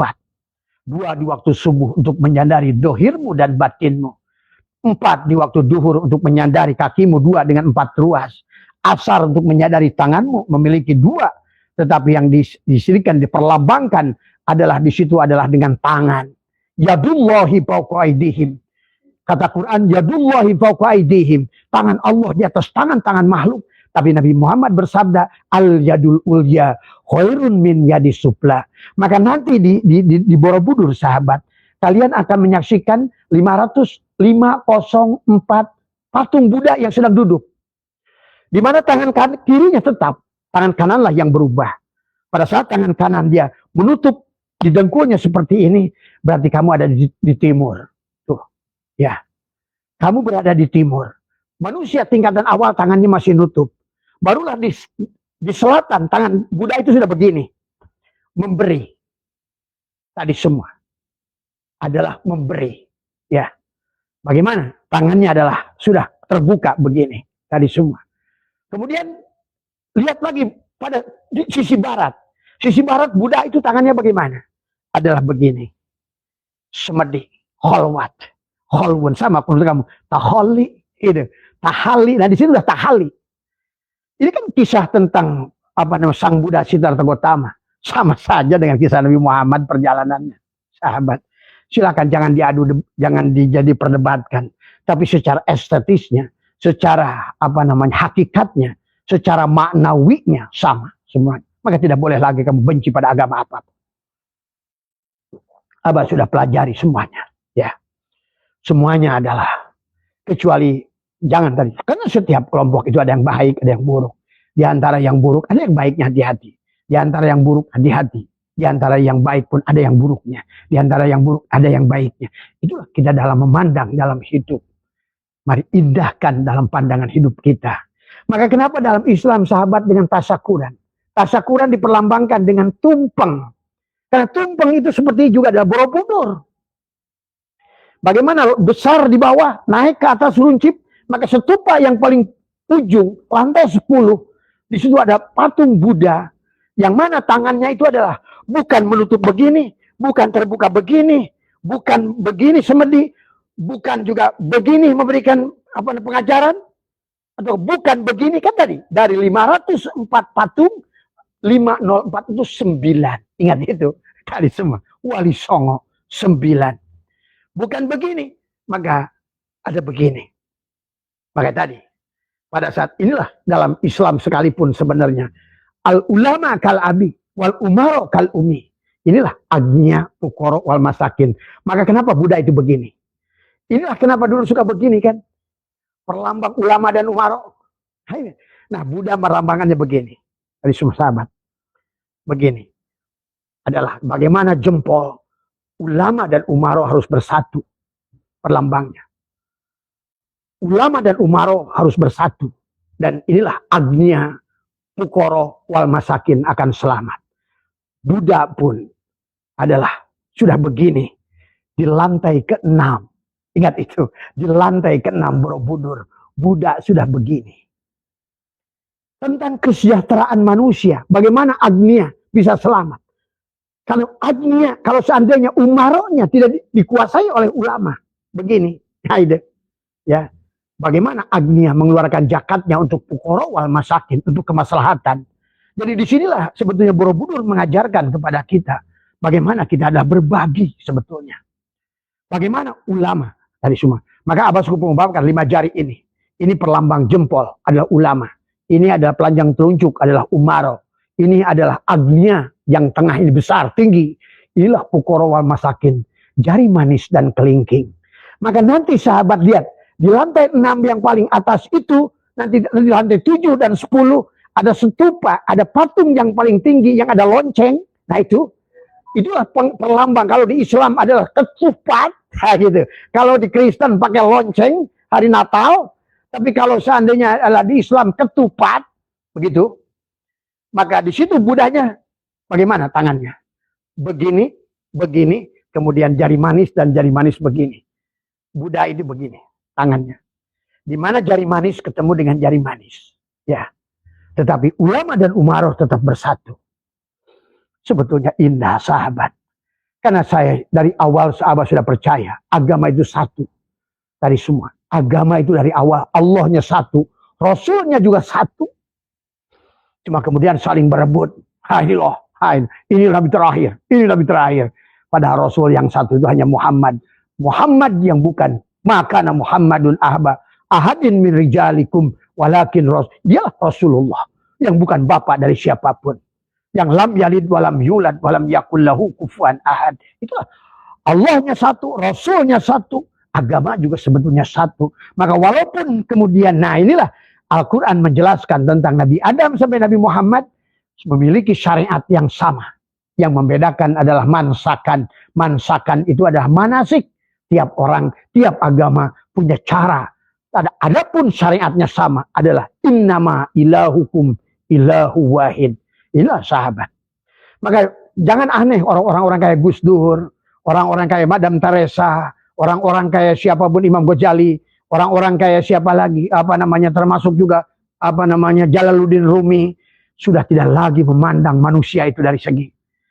Speaker 1: 2 di waktu subuh untuk menyadari dohirmu dan batinmu. 4 di waktu duhur untuk menyadari kakimu 2 dengan 4 ruas. Asar untuk menyadari tanganmu memiliki 2. Tetapi yang disirikan, diperlambangkan adalah di situ adalah dengan tangan. Yadullahi fawqa aydihim. Kata Quran, yadullahi fawqa aydihim. Tangan Allah di atas tangan makhluk. Tapi Nabi Muhammad bersabda, al-yadul ulya khairun min yadis sufla. Maka nanti di Borobudur, sahabat, kalian akan menyaksikan 504 patung Buddha yang sedang duduk. Di mana tangan kirinya tetap, tangan kananlah yang berubah. Pada saat tangan kanan dia menutup di dengkulnya seperti ini, berarti kamu ada di timur. Tuh, ya. Kamu berada di timur. Manusia tingkatan awal tangannya masih nutup. Barulah di selatan tangan Buddha itu sudah begini. Memberi. Tadi semua adalah memberi. Ya. Bagaimana? Tangannya adalah sudah terbuka begini. Tadi semua. Kemudian lihat lagi pada sisi barat. Sisi barat Buddha itu tangannya bagaimana? Adalah begini. Semedi. Holwat. Holwun. Sama menurut kamu. Taholi. Itu. Tahali. Nah di sini sudah tahali. Ini kan kisah tentang Sang Buddha Siddhartha Gautama. Sama saja dengan kisah Nabi Muhammad perjalanannya. Sahabat, silakan jangan diadu, jangan dijadi perdebatkan. Tapi secara estetisnya, secara hakikatnya, secara maknawinya sama semua. Maka tidak boleh lagi kamu benci pada agama apapun. Abah sudah pelajari semuanya, ya. Semuanya adalah kecuali jangan tadi, karena setiap kelompok itu ada yang baik, ada yang buruk. Di antara yang buruk ada yang baiknya, hati-hati. Di antara yang buruk hati-hati. Di antara yang baik pun ada yang buruknya. Di antara yang buruk ada yang baiknya. Itulah kita dalam memandang dalam hidup. Mari indahkan dalam pandangan hidup kita. Maka kenapa dalam Islam, sahabat, dengan tasyakuran? Tasyakuran diperlambangkan dengan tumpeng. Karena tumpeng itu seperti juga adalah Borobudur. Bagaimana besar di bawah, naik ke atas runcip. Maka stupa yang paling ujung, lantai 10, Di situ ada patung Buddha, yang mana tangannya itu adalah bukan menutup begini, bukan terbuka begini, bukan begini semedi, bukan juga begini memberikan pengajaran, atau bukan begini kan tadi. Dari 504 patung, 504 itu 9. Ingat itu. Tadi semua. Wali Songo 9. Bukan begini. Maka ada begini. Maka tadi. Pada saat inilah dalam Islam sekalipun sebenarnya. Al-ulama kal abi. Wal umaro kal umi. Inilah agnya fukoro wal masakin. Maka kenapa Buddha itu begini? Inilah kenapa dulu suka begini kan. Perlambang ulama dan umaro. Nah Buddha merambangannya begini. Dari semua sahabat. Begini. Adalah bagaimana jempol ulama dan umaro harus bersatu. Perlambangnya. Ulama dan umaro harus bersatu. Dan inilah agnya fukoro wal masakin akan selamat. Buddha pun adalah sudah begini. Di lantai ke-6. Ingat itu. Di lantai ke-6 Borobudur. Buddha sudah begini. Tentang kesejahteraan manusia. Bagaimana agnya bisa selamat. Kalau agnya, kalau seandainya umaronya tidak dikuasai oleh ulama. Begini. Ya. Bagaimana agnia mengeluarkan zakatnya untuk fukoro wal masakin, untuk kemaslahatan. Jadi disinilah sebetulnya Borobudur mengajarkan kepada kita bagaimana kita adalah berbagi sebetulnya. Bagaimana ulama tadi semua. Maka Abbas Kupu mengungkapkan 5 jari ini. Ini perlambang jempol adalah ulama. Ini adalah pelanjang telunjuk adalah umaro. Ini adalah agnia yang tengah ini besar, tinggi. Inilah fukoro wal masakin. Jari manis dan kelingking. Maka nanti sahabat lihat. Di lantai 6 yang paling atas itu, nanti di lantai 7 dan 10, ada stupa, ada patung yang paling tinggi, yang ada lonceng. Nah itulah perlambang. Kalau di Islam adalah ketupat, nah gitu. Kalau di Kristen pakai lonceng, hari Natal. Tapi kalau seandainya adalah di Islam ketupat, begitu. Maka di situ Budanya, bagaimana tangannya? Begini, begini, kemudian jari manis dan jari manis begini. Buddha ini begini. Tangannya. Di mana jari manis ketemu dengan jari manis. Ya. Tetapi ulama dan umaroh tetap bersatu. Sebetulnya indah sahabat. Karena saya dari awal sahabat sudah percaya. Agama itu satu. Dari semua. Agama itu dari awal. Allahnya satu. Rasulnya juga satu. Cuma kemudian saling berebut. Ini loh. Ini nabi terakhir. Ini nabi terakhir. Padahal Rasul yang satu itu hanya Muhammad. Muhammad yang bukan. Maka Muhammadun ahadin min rijalikum walakin dia Rasulullah yang bukan bapak dari siapapun, yang lam yalid walam yulad walam yakul lahu kufuwan ahad. Itulah Allahnya satu, Rasulnya satu, agama juga sebetulnya satu. Maka walaupun kemudian, nah inilah Al-Quran menjelaskan tentang Nabi Adam sampai Nabi Muhammad memiliki syariat yang sama. Yang membedakan adalah mansakan. Mansakan itu adalah manasik. Tiap orang, tiap agama punya cara. Adapun syariatnya sama adalah innama ilahukum ilahu wahid. Inilah sahabat. Maka jangan aneh orang-orang kayak Gus Dur, orang-orang kayak Madam Teresa, orang-orang kayak siapapun Imam Ghazali, orang-orang kayak siapa lagi, termasuk juga Jalaluddin Rumi, sudah tidak lagi memandang manusia itu dari segi.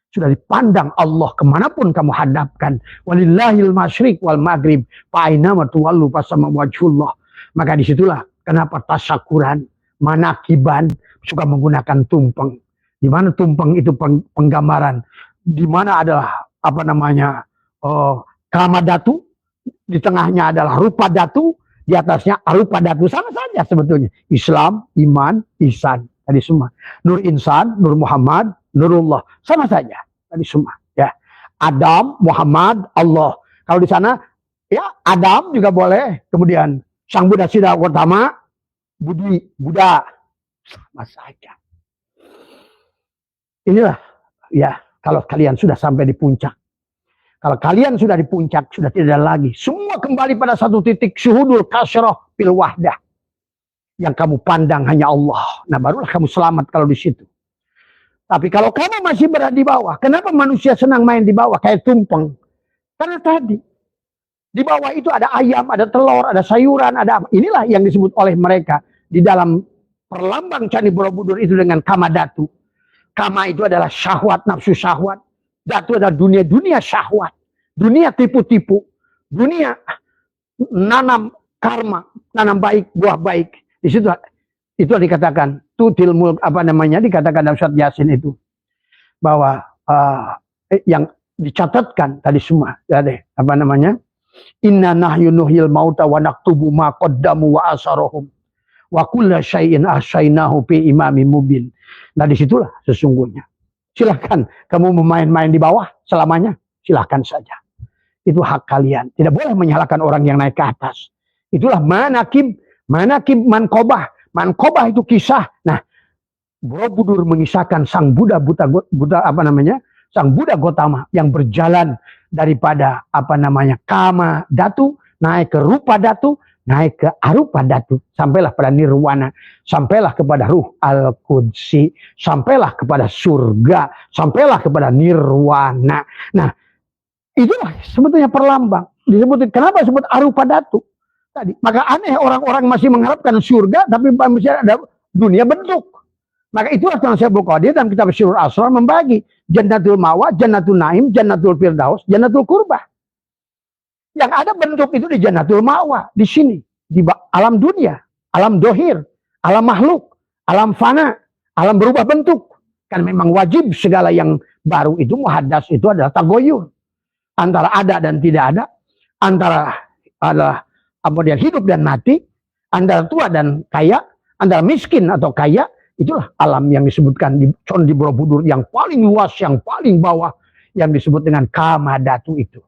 Speaker 1: Sudah dipandang Allah kemanapun kamu hadapkan. Walillahil masyriq wal maghrib. Fa'ainama tuwallu fasama wajhullah. Maka disitulah kenapa tasyakuran, manakiban suka menggunakan tumpeng. Di mana tumpeng itu penggambaran. Di mana adalah kamadatu. Di tengahnya adalah rupa datu. Di atasnya arupa datu. Sama saja sebetulnya. Islam, iman, ihsan. Tadi semua. Nur insan, Nur Muhammad, Nurullah. Sama saja. Tadi semua. Ya. Adam, Muhammad, Allah. Kalau di sana, ya Adam juga boleh. Kemudian Sang Buddha Siddha Gautama, Buddha. Sama saja. Inilah. Ya. Kalau kalian sudah sampai di puncak. Kalau kalian sudah di puncak, sudah tidak ada lagi. Semua kembali pada satu titik. Syuhudul kasroh fil wahdah. Yang kamu pandang hanya Allah. Nah barulah kamu selamat kalau di situ. Tapi kalau kamu masih berada di bawah, kenapa manusia senang main di bawah kayak tumpeng? Karena tadi di bawah itu ada ayam, ada telur, ada sayuran, ada apa. Inilah yang disebut oleh mereka di dalam perlambang Candi Borobudur itu dengan kama datu. Kama itu adalah syahwat, nafsu syahwat. Datu adalah dunia syahwat. Dunia tipu-tipu. Dunia nanam karma, nanam baik, buah baik. Di situ itu dikatakan tutil mulk, dikatakan dalam surat Yasin itu bahwa yang dicatatkan tadi semua inna nahyu nuhyil mauta wa naktubu ma qaddamu wa asarahum wa kulla syai'in ahsainahu fi imamin mubin. Nah disitulah sesungguhnya. Silahkan kamu memain-main di bawah selamanya, silahkan saja. Itu hak kalian. Tidak boleh menyalahkan orang yang naik ke atas. Itulah manakib mankobah. Mankobah itu kisah. Nah, Borobudur mengisahkan sang Buddha sang Buddha Gotama yang berjalan daripada kama datu naik ke rupa datu, naik ke arupa datu, sampailah pada nirwana, sampailah kepada ruh al-qudsi, sampailah kepada surga, sampailah kepada nirwana. Nah, itulah sebetulnya perlambang. Disebutin kenapa disebut arupa datu tadi. Maka aneh orang-orang masih mengharapkan surga tapi masih ada dunia bentuk. Maka itulah Tuan Syekh Qadir dalam kitab Syi'rul Asrar membagi Jannatul Mawa, Jannatul Naim, Jannatul Firdaus, Jannatul Qurbah. Yang ada bentuk itu di Jannatul Mawa, di sini, di alam dunia, alam dohir, alam makhluk, alam fana, alam berubah bentuk. Kan memang wajib segala yang baru itu muhaddas itu adalah tagoyur. Antara ada dan tidak ada, antara kemudian hidup dan mati, antara tua dan kaya, antara miskin atau kaya. Itulah alam yang disebutkan di Candi Borobudur yang paling luas, yang paling bawah, yang disebut dengan kama datu itu.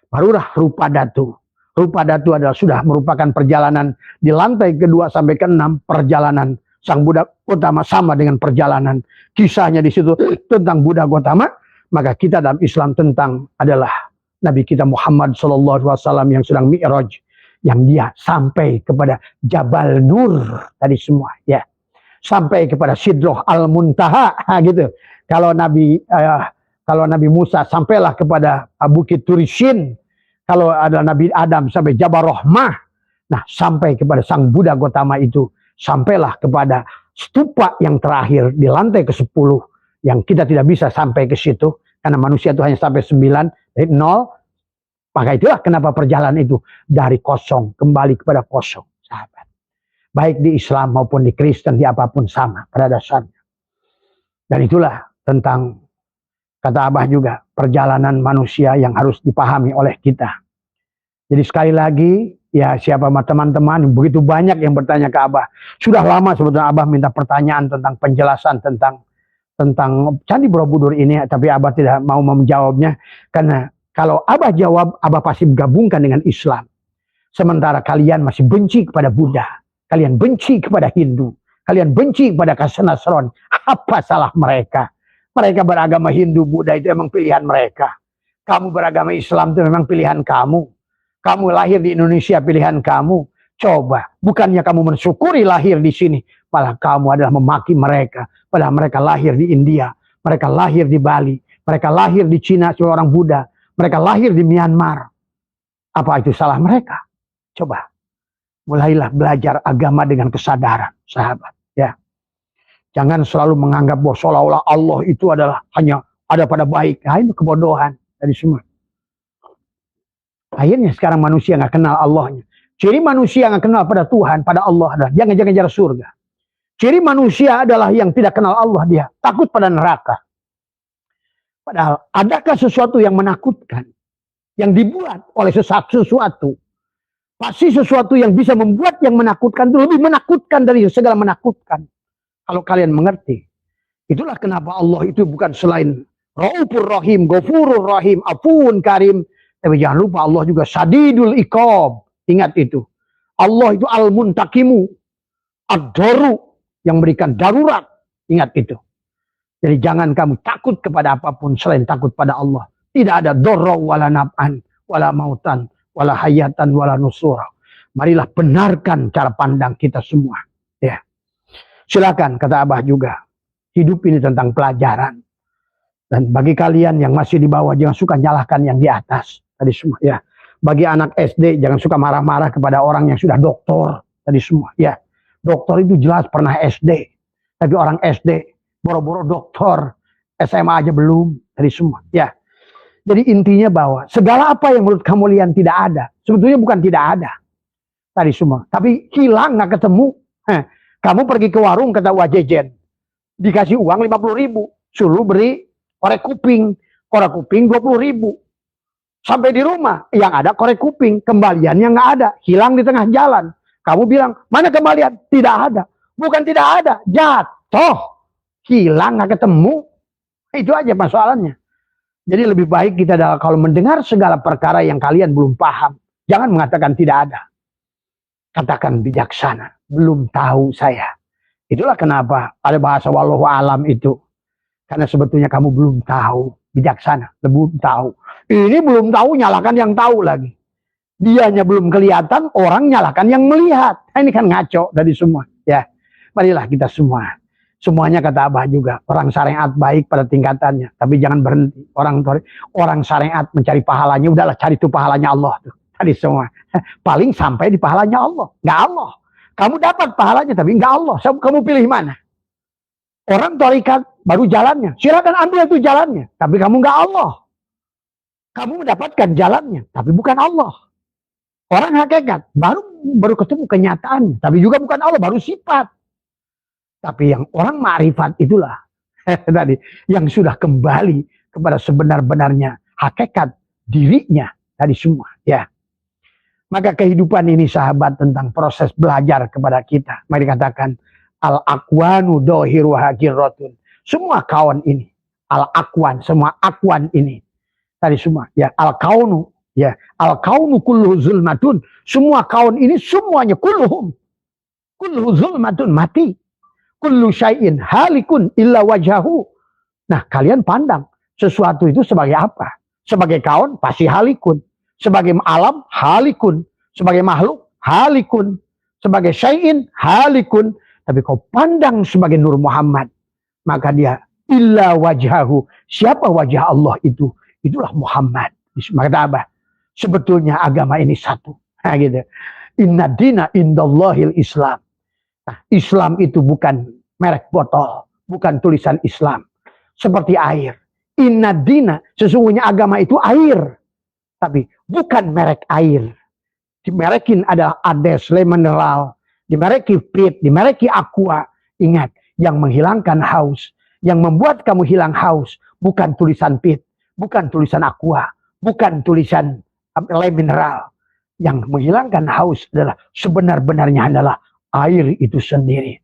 Speaker 1: Barulah rupa datu. Rupa datu adalah sudah merupakan perjalanan di lantai kedua sampai ke-6, perjalanan sang Buddha Gotama sama dengan perjalanan kisahnya di situ tentang Buddha Gotama. Maka kita dalam Islam tentang adalah Nabi kita Muhammad SAW yang sedang mi'raj, yang dia sampai kepada Jabal Nur tadi semua, ya. Sampai kepada Sidroh Al-Muntaha, gitu. Kalau Nabi Musa sampailah kepada Bukit Turisin, kalau ada Nabi Adam sampai Jabal Rahmah, nah sampai kepada sang Buddha Gotama itu, sampailah kepada stupa yang terakhir di lantai ke-10, yang kita tidak bisa sampai ke situ, karena manusia itu hanya sampai 9, dari 0, maka itulah kenapa perjalanan itu dari kosong, kembali kepada kosong, sahabat. Baik di Islam maupun di Kristen, di apapun sama pada dasarnya. Dan itulah tentang, kata Abah juga, perjalanan manusia yang harus dipahami oleh kita. Jadi sekali lagi, ya siapa teman-teman, begitu banyak yang bertanya ke Abah. Sudah lama sebetulnya Abah minta pertanyaan tentang penjelasan tentang Candi Borobudur ini, tapi Abah tidak mau menjawabnya. Karena kalau Abah jawab, Abah pasti menggabungkan dengan Islam. Sementara kalian masih benci kepada Buddha. Kalian benci kepada Hindu. Kalian benci kepada Nasrani. Apa salah mereka? Mereka beragama Hindu, Buddha itu memang pilihan mereka. Kamu beragama Islam itu memang pilihan kamu. Kamu lahir di Indonesia, pilihan kamu. Coba, bukannya kamu mensyukuri lahir di sini, malah kamu adalah memaki mereka. Padahal mereka lahir di India, mereka lahir di Bali, mereka lahir di Cina sebagai orang Buddha, mereka lahir di Myanmar. Apa itu salah mereka? Coba. Mulailah belajar agama dengan kesadaran, sahabat. Ya, jangan selalu menganggap bahwa seolah-olah Allah itu adalah hanya ada pada baik. Nah, itu kebodohan dari semua. Akhirnya sekarang manusia nggak kenal Allahnya. Ciri manusia nggak kenal pada Tuhan, pada Allah adalah dia ngejar-ngejar surga. Ciri manusia adalah yang tidak kenal Allah, dia takut pada neraka. Padahal adakah sesuatu yang menakutkan, yang dibuat oleh sesuatu? Pasti sesuatu yang bisa membuat yang menakutkan itu lebih menakutkan dari segala menakutkan. Kalau kalian mengerti. Itulah kenapa Allah itu bukan selain Raufur Rahim, Ghafurur Rahim, Afuun Karim. Tapi jangan lupa Allah juga Sadidul Iqab. Ingat itu. Allah itu Al-Muntakimu. Ad-Daru. Yang memberikan darurat. Ingat itu. Jadi jangan kamu takut kepada apapun selain takut pada Allah. Tidak ada dorra wala naf'an wala mautan wala hayatan wala nusura. Marilah benarkan cara pandang kita semua. Ya. Silakan, kata Abah juga. Hidup ini tentang pelajaran. Dan bagi kalian yang masih di bawah, jangan suka nyalahkan yang di atas. Tadi semua, ya. Bagi anak SD, jangan suka marah-marah kepada orang yang sudah doktor. Tadi semua, ya. Dokter itu jelas pernah SD. Tapi orang SD, boro-boro dokter, SMA aja belum, dari semua. Ya. Jadi intinya bahwa segala apa yang menurut kamu lihat tidak ada, sebetulnya bukan tidak ada. Tadi semua. Tapi hilang, nggak ketemu. Kamu pergi ke warung, kata wajejen. Dikasih uang 50.000. Suruh beri korek kuping. Korek kuping 20.000. Sampai di rumah, yang ada korek kuping. Kembaliannya nggak ada. Hilang di tengah jalan. Kamu bilang, mana kembalian? Tidak ada. Bukan tidak ada. Jatuh. Hilang, nggak ketemu. Itu aja masalahnya. Jadi lebih baik kita kalau mendengar segala perkara yang kalian belum paham. Jangan mengatakan tidak ada. Katakan bijaksana, belum tahu saya. Itulah kenapa ada bahasa wallahu alam itu. Karena sebetulnya kamu belum tahu, bijaksana, belum tahu. Ini belum tahu, nyalakan yang tahu lagi. Dianya belum kelihatan, orang nyalakan yang melihat. Nah, ini kan ngaco dari semua. Ya, marilah kita semua. Semuanya kata Abah juga, orang syariat baik pada tingkatannya, tapi jangan berhenti. Orang syariat mencari pahalanya, udahlah cari tuh pahalanya Allah tuh. Tadi semua. Paling sampai di pahalanya Allah. Nggak Allah. Kamu dapat pahalanya tapi nggak Allah. Kamu pilih mana? Orang torikat baru jalannya. Silakan ambil itu jalannya. Tapi kamu nggak Allah. Kamu mendapatkan jalannya. Tapi bukan Allah. Orang hakikat. Baru ketemu kenyataannya. Tapi juga bukan Allah. Baru sifat. Tapi yang orang ma'rifat itulah. Tadi. Yang sudah kembali kepada sebenar-benarnya hakikat dirinya. Tadi semua. Ya. Maka kehidupan ini sahabat tentang proses belajar kepada kita. Mari katakan al-aqwanu dohiruha jirrotun. Semua kawan ini. Al-aqwan. Semua akwan ini. Tadi semua. Ya. Al-kaunu. Ya. Al-kaunu kulluhu zulmatun. Semua kawan ini semuanya. Kulluhum. Kulluhu zulmatun. Mati. Kullu syai'in halikun illa wajahu. Nah kalian pandang. Sesuatu itu sebagai apa? Sebagai kawan pasti halikun. Sebagai alam, halikun. Sebagai makhluk, halikun. Sebagai syai'in, halikun. Tapi kau pandang sebagai Nur Muhammad. Maka dia, illa wajhahu. Siapa wajah Allah itu? Itulah Muhammad. Maka apa? Sebetulnya agama ini satu. Nah, gitu. Inna dina indallahil Islam. Nah, Islam itu bukan merek botol. Bukan tulisan Islam. Seperti air. Inna dina, sesungguhnya agama itu air. Tapi bukan merek air. Dimerekin ada Ades, Le Mineral. Dimereki Prit, dimereki Aqua. Ingat, yang menghilangkan haus. Yang membuat kamu hilang haus. Bukan tulisan Prit. Bukan tulisan Aqua. Bukan tulisan Le Mineral. Yang menghilangkan haus adalah sebenar-benarnya adalah air itu sendiri.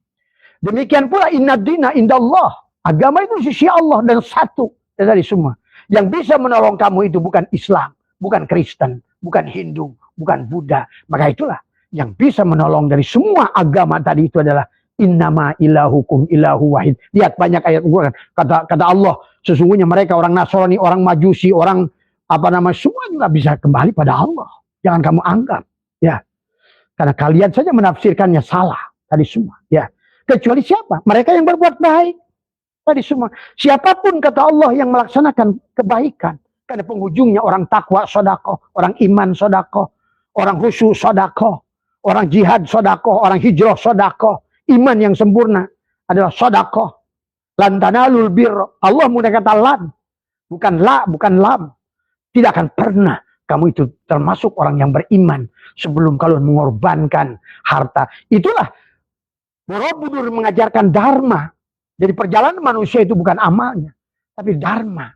Speaker 1: Demikian pula inna dina indallah. Agama itu sisi Allah dan satu. Dari semua. Yang bisa menolong kamu itu bukan Islam. Bukan Kristen, bukan Hindu, bukan Buddha. Maka itulah yang bisa menolong dari semua agama tadi itu adalah innama ilahukum ilahu wahid. Lihat banyak ayat Al-Quran. Kata Allah, sesungguhnya mereka orang Nasrani, orang Majusi, orang semua juga bisa kembali pada Allah. Jangan kamu anggap, ya. Karena kalian saja menafsirkannya salah tadi semua, ya. Kecuali siapa? Mereka yang berbuat baik tadi semua. Siapapun kata Allah yang melaksanakan kebaikan. Karena penghujungnya orang takwa sodakoh, orang iman sodakoh, orang khusyuk sodakoh, orang jihad sodakoh, orang hijrah sodakoh. Iman yang sempurna adalah sodakoh. Lan tanalul birra. Allah menggunakan kata lan. Bukan la, bukan lam. Tidak akan pernah kamu itu termasuk orang yang beriman sebelum kalian mengorbankan harta. Itulah Borobudur mengajarkan dharma. Jadi perjalanan manusia itu bukan amalnya, tapi dharma.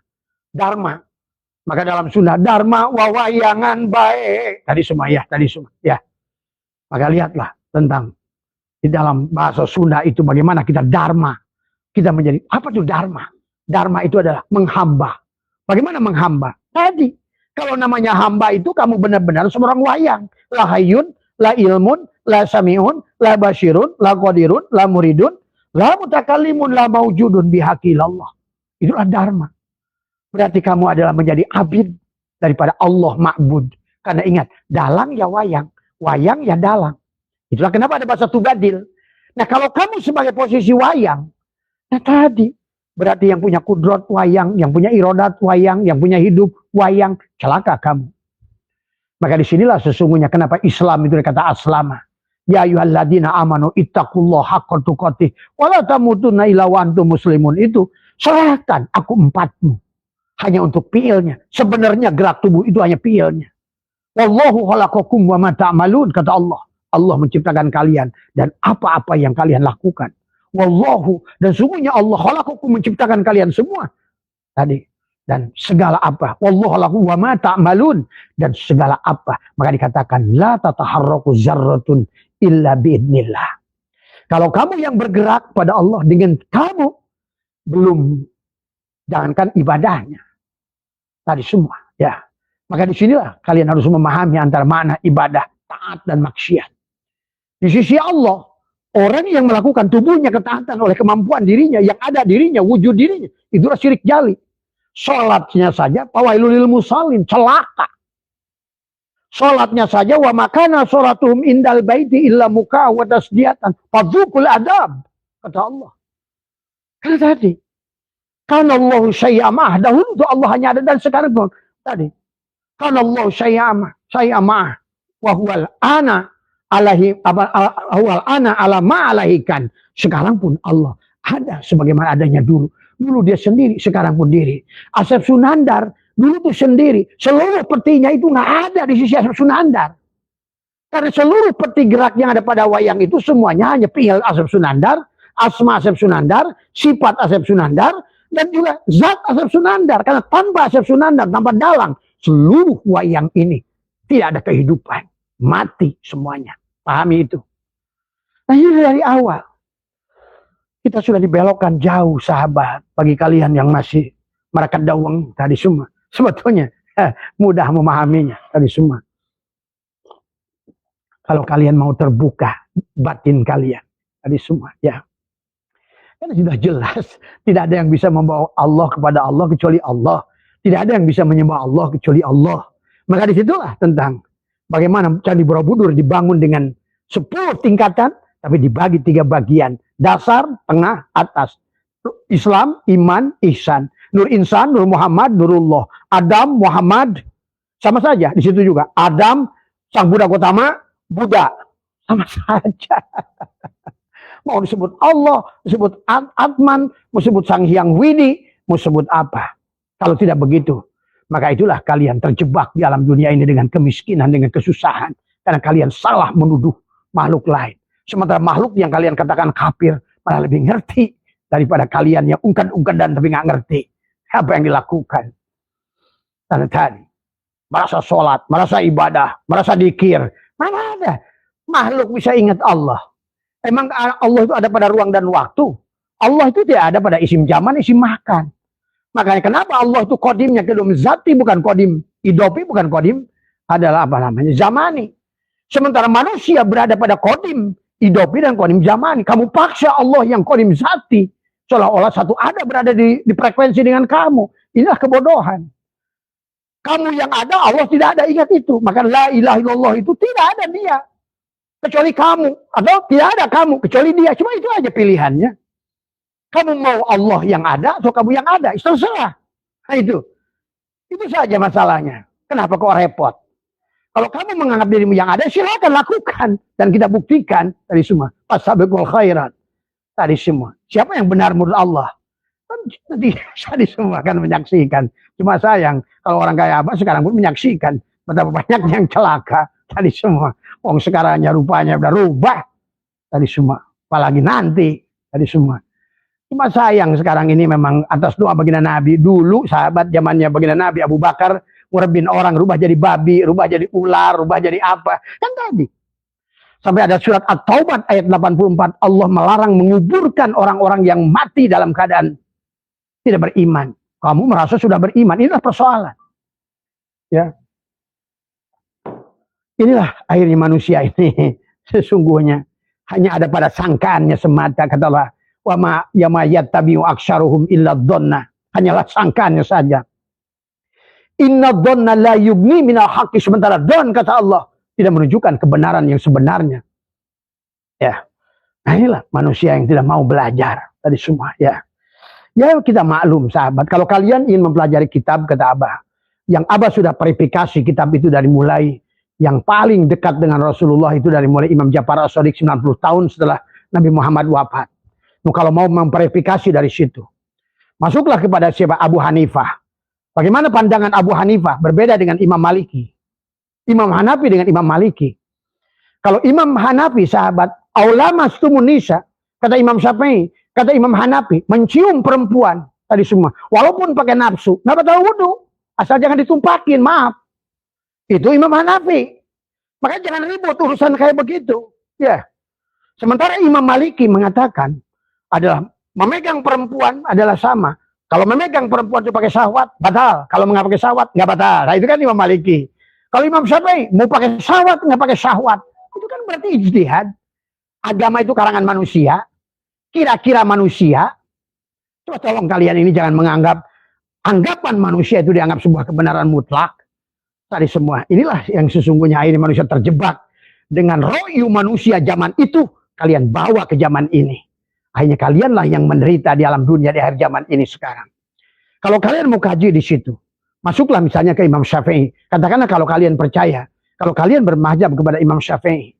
Speaker 1: Dharma. Maka dalam Sunda, dharma wawayangan baik. Tadi semua ya, tadi semua ya. Maka lihatlah tentang di dalam bahasa Sunda itu bagaimana kita dharma. Kita menjadi, apa itu dharma? Dharma itu adalah menghamba. Bagaimana menghamba? Tadi, kalau namanya hamba itu kamu benar-benar seorang wayang. La hayyun, la ilmun, la sami'un, la basirun, la qadirun, la muridun, la mutakallimun, la maujudun bihaqilallah. Itulah dharma. Berarti kamu adalah menjadi abid daripada Allah ma'bud. Karena ingat, dalang ya wayang, wayang ya dalang. Itulah kenapa ada bahasa tubadil. Nah kalau kamu sebagai posisi wayang, nah tadi, berarti yang punya kudrat wayang, yang punya irodat wayang, yang punya hidup wayang, celaka kamu. Maka disinilah sesungguhnya kenapa Islam itu dikata aslama. Ya ayyuhalladzina amanu ittaqullaha haqqa tuqatih wa la tamutunna illa wa antum muslimun. Itu serahkan aku empatmu hanya untuk fiilnya. Sebenarnya gerak tubuh itu hanya fiilnya. Wallahu khalaqakum wa ma ta'malun, kata Allah. Allah menciptakan kalian dan apa-apa yang kalian lakukan. Wallahu, dan sungguhnya Allah khalaqakum, menciptakan kalian semua tadi, dan segala apa. Wallahu khalaqakum wa ma ta'malun, dan segala apa. Maka dikatakan la tataharraku zarratun illa biidnillah. Kalau kamu yang bergerak pada Allah dengan kamu belum, jangankan ibadahnya tadi semua, ya. Maka disinilah kalian harus memahami antara makna ibadah, taat dan maksiat. Di sisi Allah, orang yang melakukan tubuhnya ketaatan oleh kemampuan dirinya, yang ada dirinya, wujud dirinya, itulah syirik jali. Sholatnya saja, fawailul lil musallin, celaka. Sholatnya saja, wa makana sholatuhum indal baiti illa muka wa tasdiyatan fadzukul adab, kata Allah. Karena tadi, karena Allah syai'amah, dahulu itu Allah hanya ada, dan sekarang pun tadi, karena Allah syai'amah wa huwal ana alaihi huwal ana ala ma alaihikan. Sekarang pun Allah ada sebagaimana adanya dulu. Dulu dia sendiri, sekarang pun diri. Asep Sunandar dulu tuh sendiri. Seluruh petinya itu nggak ada di sisi Asep Sunandar. Karena seluruh peti gerak yang ada pada wayang itu semuanya hanya fiil Asep Sunandar, asma Asep Sunandar, sifat Asep Sunandar, dan juga zat Asep Sunandar. Karena tanpa Asep Sunandar, tanpa dalang, seluruh wayang ini tidak ada kehidupan. Mati semuanya. Pahami itu. Nah, ini dari awal. Kita sudah dibelokkan jauh, sahabat. Bagi kalian yang masih merakat dawang tadi semua. Sebetulnya mudah memahaminya tadi semua. Kalau kalian mau terbuka batin kalian tadi semua, ya. Karena sudah jelas, tidak ada yang bisa membawa Allah kepada Allah kecuali Allah. Tidak ada yang bisa menyembah Allah kecuali Allah. Maka disitulah tentang bagaimana Candi Borobudur dibangun dengan 10 tingkatan, tapi dibagi 3 bagian. Dasar, tengah, atas. Islam, iman, ihsan. Nur insan, Nur Muhammad, Nurullah. Adam, Muhammad, sama saja. Di situ juga. Adam, Sang Buddha Gautama, Buddha. Sama saja. Mau disebut Allah, disebut Atman, mau disebut Sang Hyang Widi, mau disebut apa. Kalau tidak begitu, maka itulah kalian terjebak di alam dunia ini dengan kemiskinan, dengan kesusahan. Karena kalian salah menuduh makhluk lain. Sementara makhluk yang kalian katakan kafir malah lebih ngerti daripada kalian yang ungkap-ungkap dan tapi nggak ngerti apa yang dilakukan. Karena tadi merasa sholat, merasa ibadah, merasa dikir, mana ada makhluk bisa ingat Allah? Emang Allah itu ada pada ruang dan waktu? Allah itu tidak ada pada isim zaman, isim makan. Makanya kenapa Allah itu kodimnya kedua zati, bukan kodim idopi, bukan kodim adalah apa namanya zamani. Sementara manusia berada pada kodim idopi dan kodim zamani. Kamu paksa Allah yang kodim zati, seolah-olah satu ada berada di frekuensi dengan kamu. Inilah kebodohan. Kamu yang ada, Allah tidak ada, ingat itu. Maka la ilaha illallah itu tidak ada dia kecuali kamu, atau tidak ada kamu kecuali dia. Cuma itu aja pilihannya. Kamu mau Allah yang ada atau kamu yang ada, itu terserah. Nah itu saja masalahnya. Kenapa kok repot? Kalau kamu menganggap dirimu yang ada, silakan lakukan. Dan kita buktikan tadi semua. Fasabiqul khairat. Tadi semua. Siapa yang benar menurut Allah? Nanti tadi semua akan menyaksikan. Cuma sayang, kalau orang kayak Abah sekarang pun menyaksikan betapa banyak yang celaka. Tadi semua. Wong sekarangnya rupanya udah rubah. Tadi semua. Apalagi nanti. Tadi semua. Cuma sayang sekarang ini memang atas doa baginda Nabi. Dulu sahabat zamannya baginda Nabi Abu Bakar ngurebin orang, rubah jadi babi, rubah jadi ular, rubah jadi apa. Kan tadi. Sampai ada surat At-Taubat ayat 84. Allah melarang menguburkan orang-orang yang mati dalam keadaan tidak beriman. Kamu merasa sudah beriman. Inilah persoalan. Ya. Inilah akhirnya manusia ini. Sesungguhnya hanya ada pada sangkaannya semata, kata Allah. Wa ma yattabi'u aktsaruhum illa dhonna. Hanyalah sangkaannya saja. Inna dhonna la yugni minal haqqi. Sementara dhon, kata Allah, tidak menunjukkan kebenaran yang sebenarnya. Ya. Nah inilah manusia yang tidak mau belajar tadi semua, ya. Ya kita maklum sahabat, kalau kalian ingin mempelajari kitab, kata Abah, yang Abah sudah verifikasi kitab itu dari mulai yang paling dekat dengan Rasulullah itu dari mulai Imam Ja'far As-Shadiq 90 tahun setelah Nabi Muhammad wafat. Kalau mau memverifikasi dari situ, masuklah kepada siapa? Abu Hanifah. Bagaimana pandangan Abu Hanifah? Berbeda dengan Imam Maliki. Imam Hanafi dengan Imam Maliki. Kalau Imam Hanafi, sahabat, aulama stumun nisa, kata Imam Syafi'i, kata Imam Hanafi, mencium perempuan tadi semua, walaupun pakai nafsu, nggak batal wudu, asal jangan ditumpakin, maaf. Itu Imam Hanafi. Makanya jangan ribut urusan kayak begitu. Ya. Sementara Imam Maliki mengatakan adalah memegang perempuan adalah sama. Kalau memegang perempuan itu pakai syahwat, batal. Kalau nggak pakai syahwat, nggak batal. Nah, itu kan Imam Maliki. Kalau Imam Syafi'i mau pakai syahwat, nggak pakai syahwat, itu kan berarti ijtihad. Agama itu karangan manusia, kira-kira manusia. Coba tolong kalian ini jangan menganggap anggapan manusia itu dianggap sebuah kebenaran mutlak. Tadi semua. Inilah yang sesungguhnya akhirnya manusia terjebak dengan royu manusia zaman itu. Kalian bawa ke zaman ini. Akhirnya kalianlah yang menderita di alam dunia di akhir zaman ini sekarang. Kalau kalian mau kaji di situ, masuklah misalnya ke Imam Syafi'i. Katakanlah kalau kalian percaya, kalau kalian bermazhab kepada Imam Syafi'i,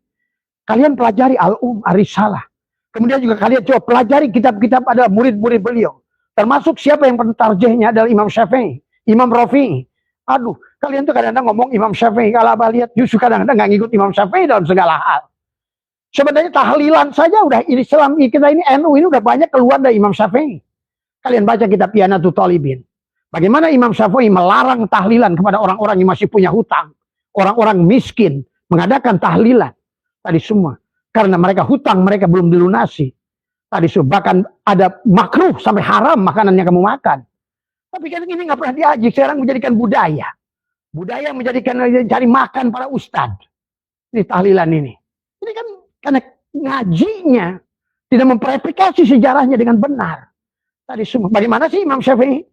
Speaker 1: kalian pelajari Ar-Risalah. Kemudian juga kalian coba pelajari kitab-kitab adalah murid-murid beliau. Termasuk siapa yang pentarjihnya adalah Imam Syafi'i, Imam Rafi'i. Aduh, kalian tuh kadang-kadang ngomong Imam Syafi'i, kalau abah lihat justru kadang-kadang nggak ngikut Imam Syafi'i dalam segala hal. Sebenarnya tahlilan saja udah Islam kita ini NU ini udah banyak keluar dari Imam Syafi'i. Kalian baca kitab Ianatul Talibin. Bagaimana Imam Syafi'i melarang tahlilan kepada orang-orang yang masih punya hutang, orang-orang miskin mengadakan tahlilan tadi semua karena mereka hutang mereka belum dilunasi. Tadi semua bahkan ada makruh sampai haram makanan yang kamu makan. Tapi kan ini nggak pernah diaji, sekarang menjadikan budaya. Budaya menjadikan cari makan para ustadz. Ini tahlilan ini. Ini kan karena ngajinya tidak memverifikasi sejarahnya dengan benar. Tadi semua. Bagaimana sih Imam Syafi'i?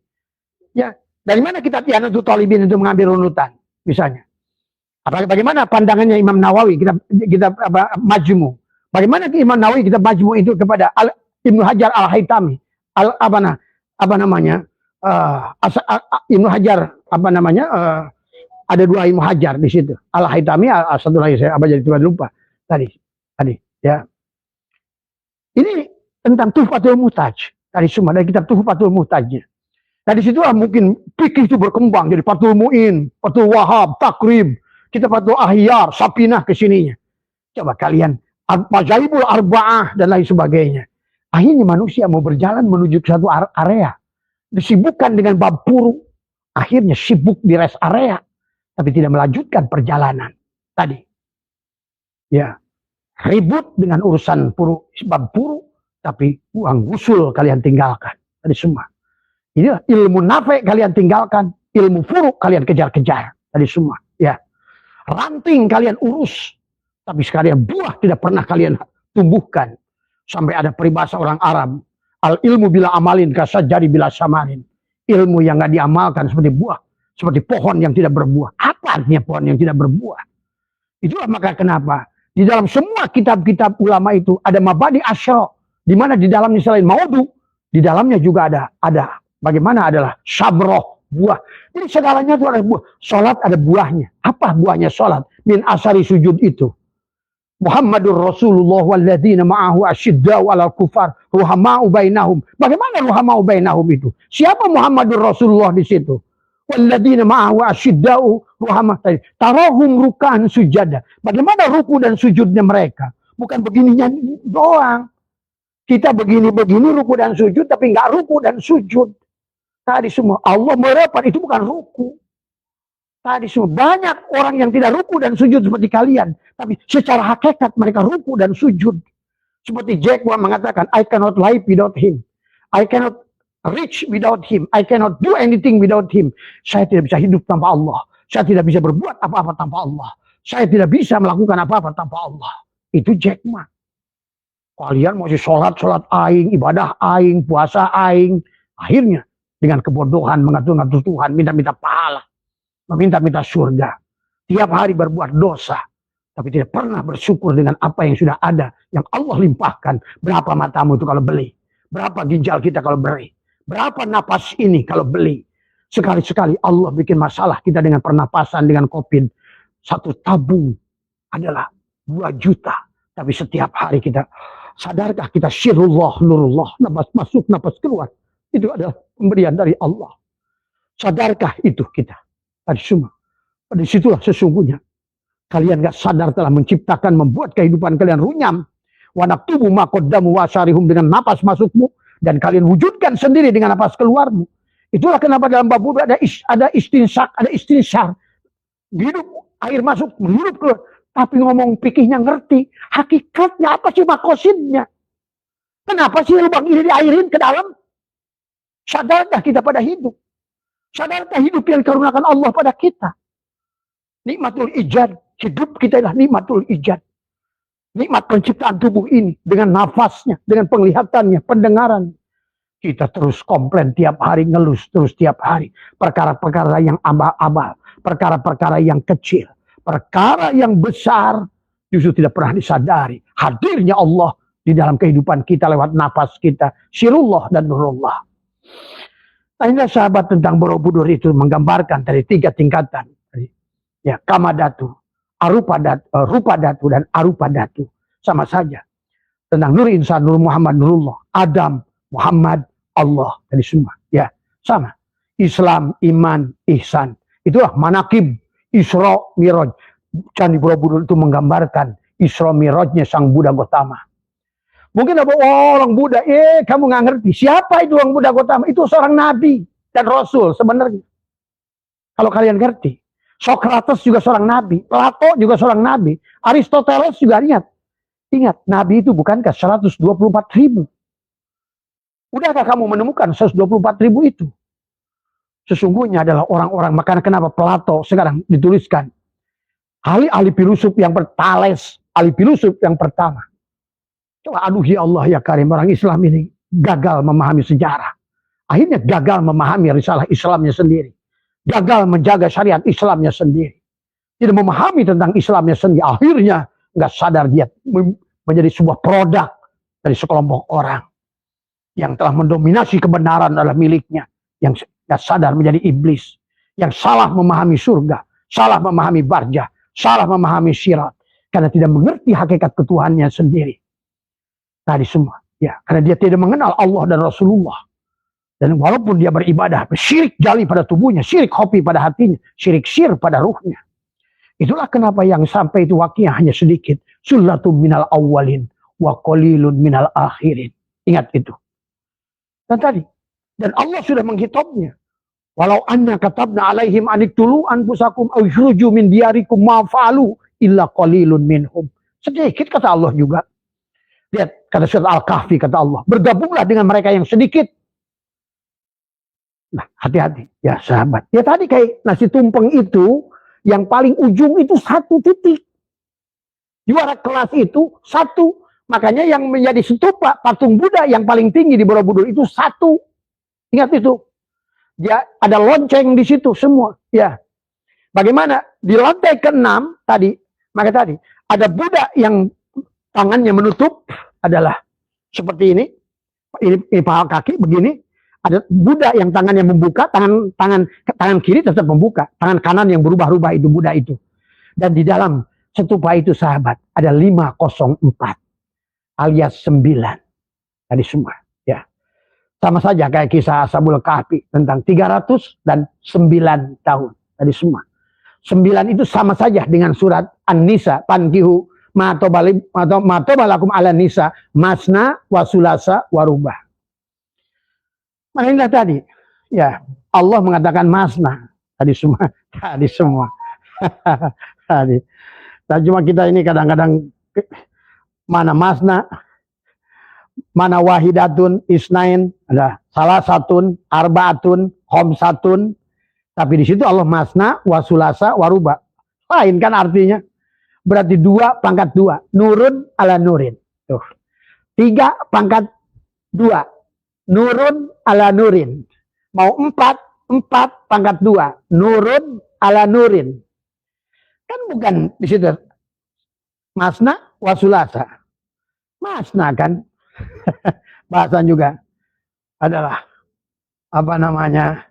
Speaker 1: Ya, dari mana kitab Ianatul Talibin itu mengambil runutan, misalnya? Bagaimana pandangannya Imam Nawawi kita Majmu? Bagaimana Imam Nawawi kita Majmu itu kepada Ibnu Hajar Al-Haytami? Ibnu Hajar ada dua Ibnu Hajar di situ. Al-Haytami satu lagi saya jadi lupa tadi ya. Ini tentang Tuhfatul Muhtaj dari semua dari kitab Tuhfatul Muhtajnya. Nah disitulah mungkin fikih itu berkembang jadi Fathul Mu'in, Fathul Wahab, Takrib, kita Fathul Ahyar, Sapinah kesininya. Coba kalian Mazaibul Arba'ah dan lain sebagainya. Akhirnya manusia mau berjalan menuju ke satu area, disibukkan dengan bab puru, akhirnya sibuk di rest area, tapi tidak melanjutkan perjalanan tadi. Ya. Ribut dengan urusan bab puru, tapi uang gusul kalian tinggalkan. Tadi semua. Inilah ilmu nafe kalian tinggalkan, ilmu furu kalian kejar-kejar. Tadi semua. Ya. Ranting kalian urus, tapi sekalian buah tidak pernah kalian tumbuhkan. Sampai ada peribahasa orang Arab, al ilmu bila amalin kasajari bila samarin. Ilmu yang nggak diamalkan seperti buah, seperti pohon yang tidak berbuah. Apa artinya pohon yang tidak berbuah? Itulah maka kenapa di dalam semua kitab-kitab ulama itu ada mabadi asyra, di mana di dalamnya selain maudu, di dalamnya juga ada bagaimana adalah sabroh, buah. Jadi segalanya itu ada buah. Salat ada buahnya. Apa buahnya salat? Min asari sujud itu. Muhammadur Rasulullah walladzina ma'ahu asyiddau 'alal kufar ruhamau bainahum. Bagaimana ruhamau bainahum itu? Siapa Muhammadur Rasulullah di situ? Walladzina ma'ahu asyiddau ruhamau. Tarahum rukan sujada. Bagaimana ruku dan sujudnya mereka? Bukan begininya doang. Kita begini-begini ruku dan sujud, tapi nggak ruku dan sujud. Tadi semua Allah merapat itu bukan ruku. Tadi semua banyak orang yang tidak ruku dan sujud seperti kalian, tapi secara hakikat mereka ruku dan sujud. Seperti Jack mengatakan, I cannot live without him. I cannot reach without him. I cannot do anything without him. Saya tidak bisa hidup tanpa Allah. Saya tidak bisa berbuat apa-apa tanpa Allah. Saya tidak bisa melakukan apa-apa tanpa Allah. Itu Jack Ma. Kalian masih sholat aing, ibadah aing, puasa aing. Akhirnya dengan kebodohan mengatur-ngatur Tuhan, minta-minta pahala, meminta-minta surga. Tiap hari berbuat dosa, tapi tidak pernah bersyukur dengan apa yang sudah ada, yang Allah limpahkan. Berapa matamu itu kalau beli? Berapa ginjal kita kalau beri? Berapa napas ini kalau beli? Sekali-sekali Allah bikin masalah kita dengan pernapasan, dengan COVID. satu tabung adalah 2 juta. Tapi setiap hari kita, sadarkah kita syirullah, nurullah, nafas masuk, nafas keluar. Itu adalah pemberian dari Allah. Sadarkah itu kita? Tadi semua. Pada situlah sesungguhnya kalian gak sadar telah menciptakan, membuat kehidupan kalian runyam. Wa naktubu ma qaddamu wa syarihum, dengan napas masukmu, dan kalian wujudkan sendiri dengan napas keluarmu. Itulah kenapa dalam bab wudu ada istinsak, ada istinsyar. Hidup, air masuk, menghirup keluar. Tapi ngomong pikihnya ngerti. Hakikatnya apa sih makosidnya? Kenapa sih lubang ini diairin ke dalam? Sadarkah kita pada hidup? Sadarkah hidup yang dikaruniakan Allah pada kita? Nikmatul ijad. Hidup kita adalah nikmatul ijad. Nikmat penciptaan tubuh ini. Dengan nafasnya, dengan penglihatannya, pendengaran. Kita terus komplain tiap hari, ngelus terus tiap hari. Perkara-perkara yang abal-abal. Perkara-perkara yang kecil. Perkara yang besar justru tidak pernah disadari. Hadirnya Allah di dalam kehidupan kita lewat nafas kita. Syirullah dan nurullah. Nah, ini sahabat tentang Borobudur itu menggambarkan dari 3 tingkatan. Ya, kamadatu, rupadatu, dan arupadatu. Sama saja. Tentang nur insan, nur Muhammad, nurullah. Adam, Muhammad, Allah. Dari semua. Ya, sama. Islam, iman, ihsan. Itulah manakib. Isra Miraj. Candi Borobudur itu menggambarkan Isra Mirajnya sang Buddha Gotama. Mungkin ada orang Buddha, kamu nggak ngerti. Siapa itu orang Buddha Gotama? Itu seorang nabi dan rasul sebenarnya. Kalau kalian ngerti. Socrates juga seorang nabi. Plato juga seorang nabi. Aristoteles juga ingat. Ingat, nabi itu bukankah 124.000? Udahkah kamu menemukan 124.000 itu? Sesungguhnya adalah orang-orang. Makanya kenapa Plato sekarang dituliskan ahli filosof yang Thales, ahli filosof yang pertama. Coba aduh ya Allah ya Karim, orang Islam ini gagal memahami sejarah. Akhirnya gagal memahami risalah Islamnya sendiri. Gagal menjaga syariat Islamnya sendiri. Tidak memahami tentang Islamnya sendiri. Akhirnya nggak sadar dia menjadi sebuah produk dari sekelompok orang yang telah mendominasi kebenaran adalah miliknya. Yang nggak sadar menjadi iblis. Yang salah memahami surga. Salah memahami barjah. Salah memahami syirat. Karena tidak mengerti hakikat ketuhanannya sendiri. Tadi semua. Ya, karena dia tidak mengenal Allah dan Rasulullah. Dan walaupun dia beribadah, syirik jali pada tubuhnya, syirik hobi pada hatinya, syirik syir pada ruhnya. Itulah kenapa yang sampai itu waktunya hanya sedikit. Sullatum minal awwalin wa qalilun minal akhirin. Ingat itu. Dan tadi. Dan Allah sudah menghitobnya. Walau anna katabna alaihim aniktulu anfusakum au yukhruju min diyarikum ma fa'alu illa qalilun minhum. Sedikit kata Allah juga. Lihat kata surat Al-Kahfi kata Allah. Bergabunglah dengan mereka yang sedikit. Nah, hati-hati ya sahabat. Ya tadi kayak nasi tumpeng itu yang paling ujung itu 1 titik. Juara kelas itu 1. Makanya yang menjadi stupa patung Buddha yang paling tinggi di Borobudur itu 1. Ingat itu. Ya, ada lonceng di situ semua. Ya. Bagaimana di lantai ke-6 tadi, maka tadi ada Buddha yang tangannya menutup adalah seperti ini. Ini paha kaki begini. Ada Buddha yang tangannya membuka, tangan kiri tetap membuka, tangan kanan yang berubah-ubah itu Buddha itu. Dan di dalam stupa itu sahabat ada 504 alias 9 tadi semua. Ya, sama saja kayak kisah Ashabul Kahfi tentang 300 dan 9 tahun tadi semua. 9 itu sama saja dengan surat An-Nisa, pankihu matobalakum ala nisa masna wasulasa warubah. Makanya tadi, ya Allah mengatakan masna tadi semua, tadi. Dan cuma kita ini kadang-kadang mana masna, mana wahidatun, isnain, ada salah satun, arbaatun, homsatun. Tapi di situ Allah masna, wasulasa, waruba. Lain kan artinya. Berarti 2 pangkat 2. Nurun ala nurin. Tuh. 3 pangkat 2. Nurun ala nurin. Mau 4 pangkat 2. Nurun ala nurin. Kan bukan di situ. Masna wasulasa. Masna kan. Bahasan juga adalah apa namanya?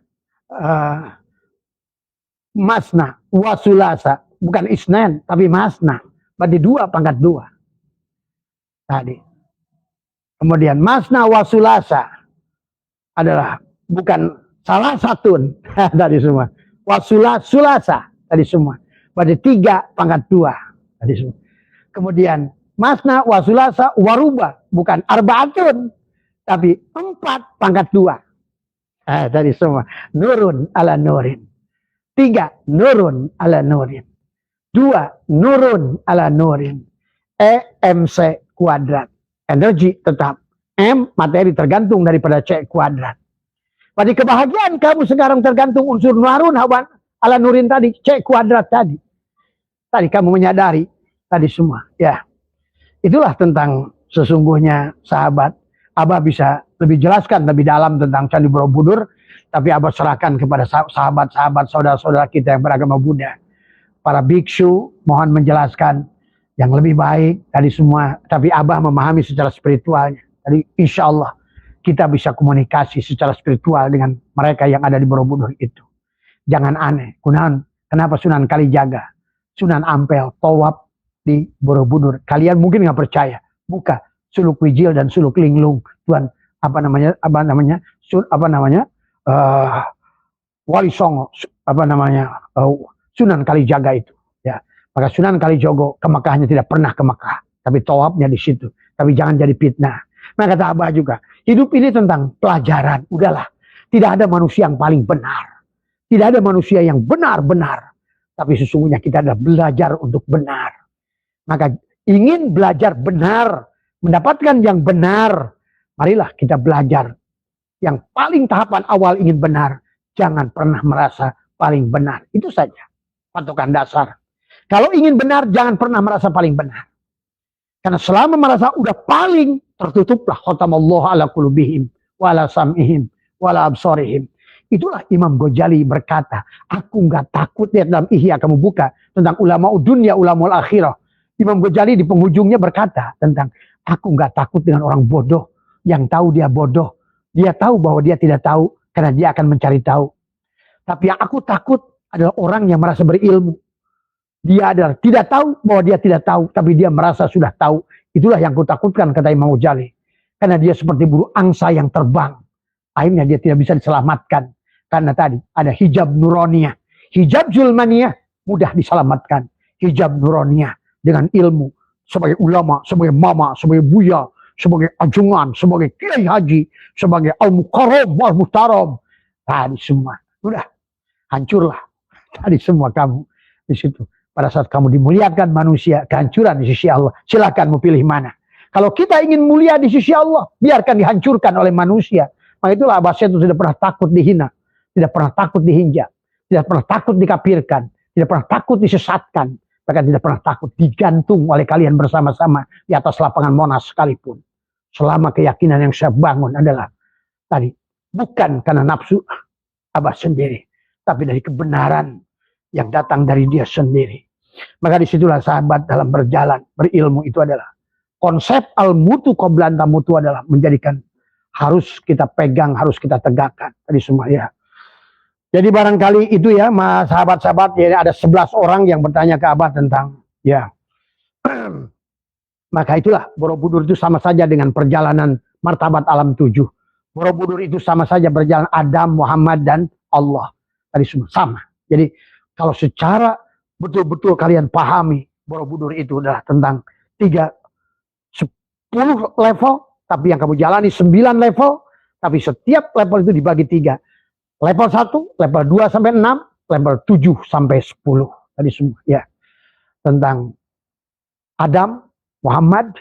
Speaker 1: Masna wasulasa. bukan isnan, tapi masna. Berarti 2 pangkat 2. Tadi. Kemudian masna wasulasa adalah bukan salah satun tadi semua. Sulasa tadi semua. Berarti 3 pangkat 2 tadi semua. Kemudian masna wasulasa waruba bukan arbaatun tapi 4 pangkat 2. Tadi semua. Nurun ala nurin. 3 nurun ala nurin. 2 nurun ala nurin. MC kuadrat. Energi tetap. M materi tergantung daripada C kuadrat. Pada kebahagiaan kamu sekarang tergantung unsur nurun hawan ala nurin tadi. C kuadrat tadi. Tadi kamu menyadari. Tadi semua. Ya. Itulah tentang sesungguhnya sahabat. Abah bisa lebih jelaskan lebih dalam tentang Candi Borobudur. Tapi Abah serahkan kepada sahabat-sahabat saudara-saudara kita yang beragama Buddha. Para biksu mohon menjelaskan yang lebih baik tadi semua, tapi Abah memahami secara spiritualnya. Jadi insya Allah kita bisa komunikasi secara spiritual dengan mereka yang ada di Borobudur itu. Jangan aneh. Kenapa Sunan Kalijaga, Sunan Ampel, tawaf di Borobudur? Kalian mungkin nggak percaya. Buka Suluk Wijil dan Suluk Linglung. Tuan Wali Songo, Sunan Kalijaga itu. Ya. Maka Sunan Kalijogo ke Mekahnya tidak pernah ke Mekah, tapi tawafnya di situ. Tapi jangan jadi fitnah. Maka kata Abah juga, hidup ini tentang pelajaran. Udahlah, tidak ada manusia yang paling benar. Tidak ada manusia yang benar-benar. Tapi sesungguhnya kita adalah belajar untuk benar. Maka ingin belajar benar, mendapatkan yang benar, marilah kita belajar. Yang paling tahapan awal ingin benar, jangan pernah merasa paling benar. Itu saja patokan dasar. Kalau ingin benar, jangan pernah merasa paling benar. Karena selama merasa udah paling, tertutuplah khatamallahu ala qulubihim, wa ala sam'ihim, wa ala absarihim. Itulah Imam Ghazali berkata, aku nggak takut, lihat dalam Ihya kamu buka, tentang ulama dunia, ulama akhirah. Imam Ghazali di penghujungnya berkata tentang, aku nggak takut dengan orang bodoh, yang tahu dia bodoh. Dia tahu bahwa dia tidak tahu, karena dia akan mencari tahu. Tapi yang aku takut adalah orang yang merasa berilmu. Dia adalah tidak tahu bahwa dia tidak tahu, tapi dia merasa sudah tahu. Itulah yang kutakutkan, kata Imam Ghazali. Karena dia seperti burung angsa yang terbang. Akhirnya dia tidak bisa diselamatkan. Karena tadi ada hijab nuroniyah. Hijab zulmaniyah mudah diselamatkan. Hijab nuroniyah dengan ilmu. Sebagai ulama, sebagai mama, sebagai buya, sebagai ajungan, sebagai kiai haji, sebagai al-mukarram, al-muhtaram. Tadi semua. Udah, hancurlah. Tadi semua kamu di situ. Pada saat kamu dimuliakan manusia, kehancuran di sisi Allah. Silakan mau pilih mana. Kalau kita ingin mulia di sisi Allah, biarkan dihancurkan oleh manusia. Maka itulah Abah itu tidak pernah takut dihina. Tidak pernah takut dihinjak. Tidak pernah takut dikafirkan. Tidak pernah takut disesatkan. Bahkan tidak pernah takut digantung oleh kalian bersama-sama di atas lapangan Monas sekalipun. Selama keyakinan yang saya bangun adalah tadi. Bukan karena nafsu Abah sendiri. Tapi dari kebenaran yang datang dari dia sendiri. Maka disitulah sahabat dalam berjalan, berilmu itu adalah konsep al-mutu qabla mutu adalah menjadikan harus kita pegang, harus kita tegakkan. Tadi semua ya. Jadi barangkali itu ya, sahabat-sahabat, ya ada 11 orang yang bertanya ke Abah tentang ya. Maka itulah Borobudur itu sama saja dengan perjalanan martabat alam 7. Borobudur itu sama saja berjalan Adam, Muhammad dan Allah. Tadi semua sama. Jadi kalau secara betul-betul kalian pahami, Borobudur itu adalah tentang 10 level, tapi yang kamu jalani 9 level, tapi setiap level itu dibagi 3. Level 1, level 2 sampai 6, level 7 sampai 10. Tadi semua ya. Tentang Adam, Muhammad,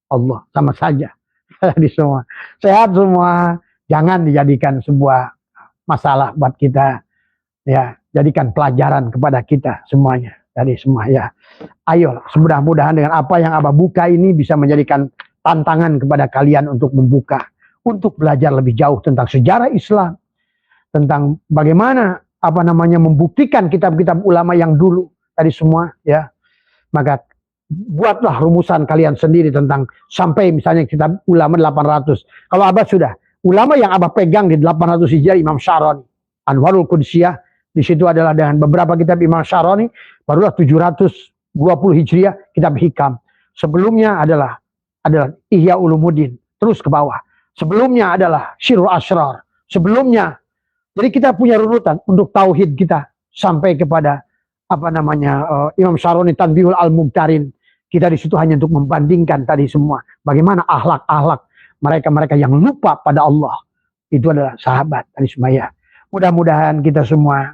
Speaker 1: Allah. Sama saja. Tadi semua. Sehat semua. Jangan dijadikan sebuah masalah buat kita. Ya, jadikan pelajaran kepada kita semuanya. Tadi semua ya. Ayo, mudah-mudahan dengan apa yang Abah buka ini bisa menjadikan tantangan kepada kalian untuk membuka. Untuk belajar lebih jauh tentang sejarah Islam. Tentang bagaimana membuktikan kitab-kitab ulama yang dulu. Tadi semua ya. Maka buatlah rumusan kalian sendiri tentang sampai misalnya kitab ulama 800. Kalau Abah sudah. Ulama yang Abah pegang di 800 Hijriah Imam Syarani. Anwarul Qudsiyah. Di situ adalah dengan beberapa kitab Imam Syaroni, barulah 720 Hijriah kitab Hikam. Sebelumnya adalah Ihya Ulumuddin, terus ke bawah. Sebelumnya adalah Syirul Asrar. Sebelumnya, jadi kita punya runutan untuk tauhid kita sampai kepada Imam Syaroni Tanbihul Al-Mubtarin. Kita di situ hanya untuk membandingkan tadi semua bagaimana akhlak mereka-mereka yang lupa pada Allah. Itu adalah sahabat tadi semua ya. Mudah-mudahan kita semua,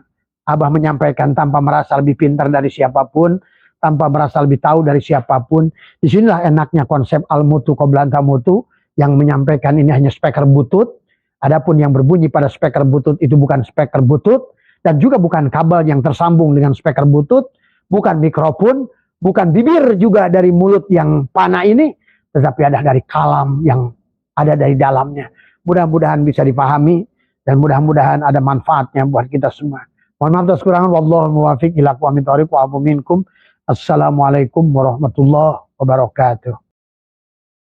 Speaker 1: Abah menyampaikan tanpa merasa lebih pintar dari siapapun, tanpa merasa lebih tahu dari siapapun. Disinilah enaknya konsep al-mutu qabla tamutu, yang menyampaikan ini hanya speaker butut. Adapun yang berbunyi pada speaker butut itu bukan speaker butut, dan juga bukan kabel yang tersambung dengan speaker butut, bukan mikrofon, bukan bibir juga dari mulut yang panah ini, tetapi ada dari kalam yang ada dari dalamnya. Mudah-mudahan bisa dipahami, dan mudah-mudahan ada manfaatnya buat kita semua. Mohon maaf atas kekurangan. Wallahul muwaffiq ila aqwamit thoriq wa afu minkum. Assalamualaikum warahmatullahi wabarakatuh.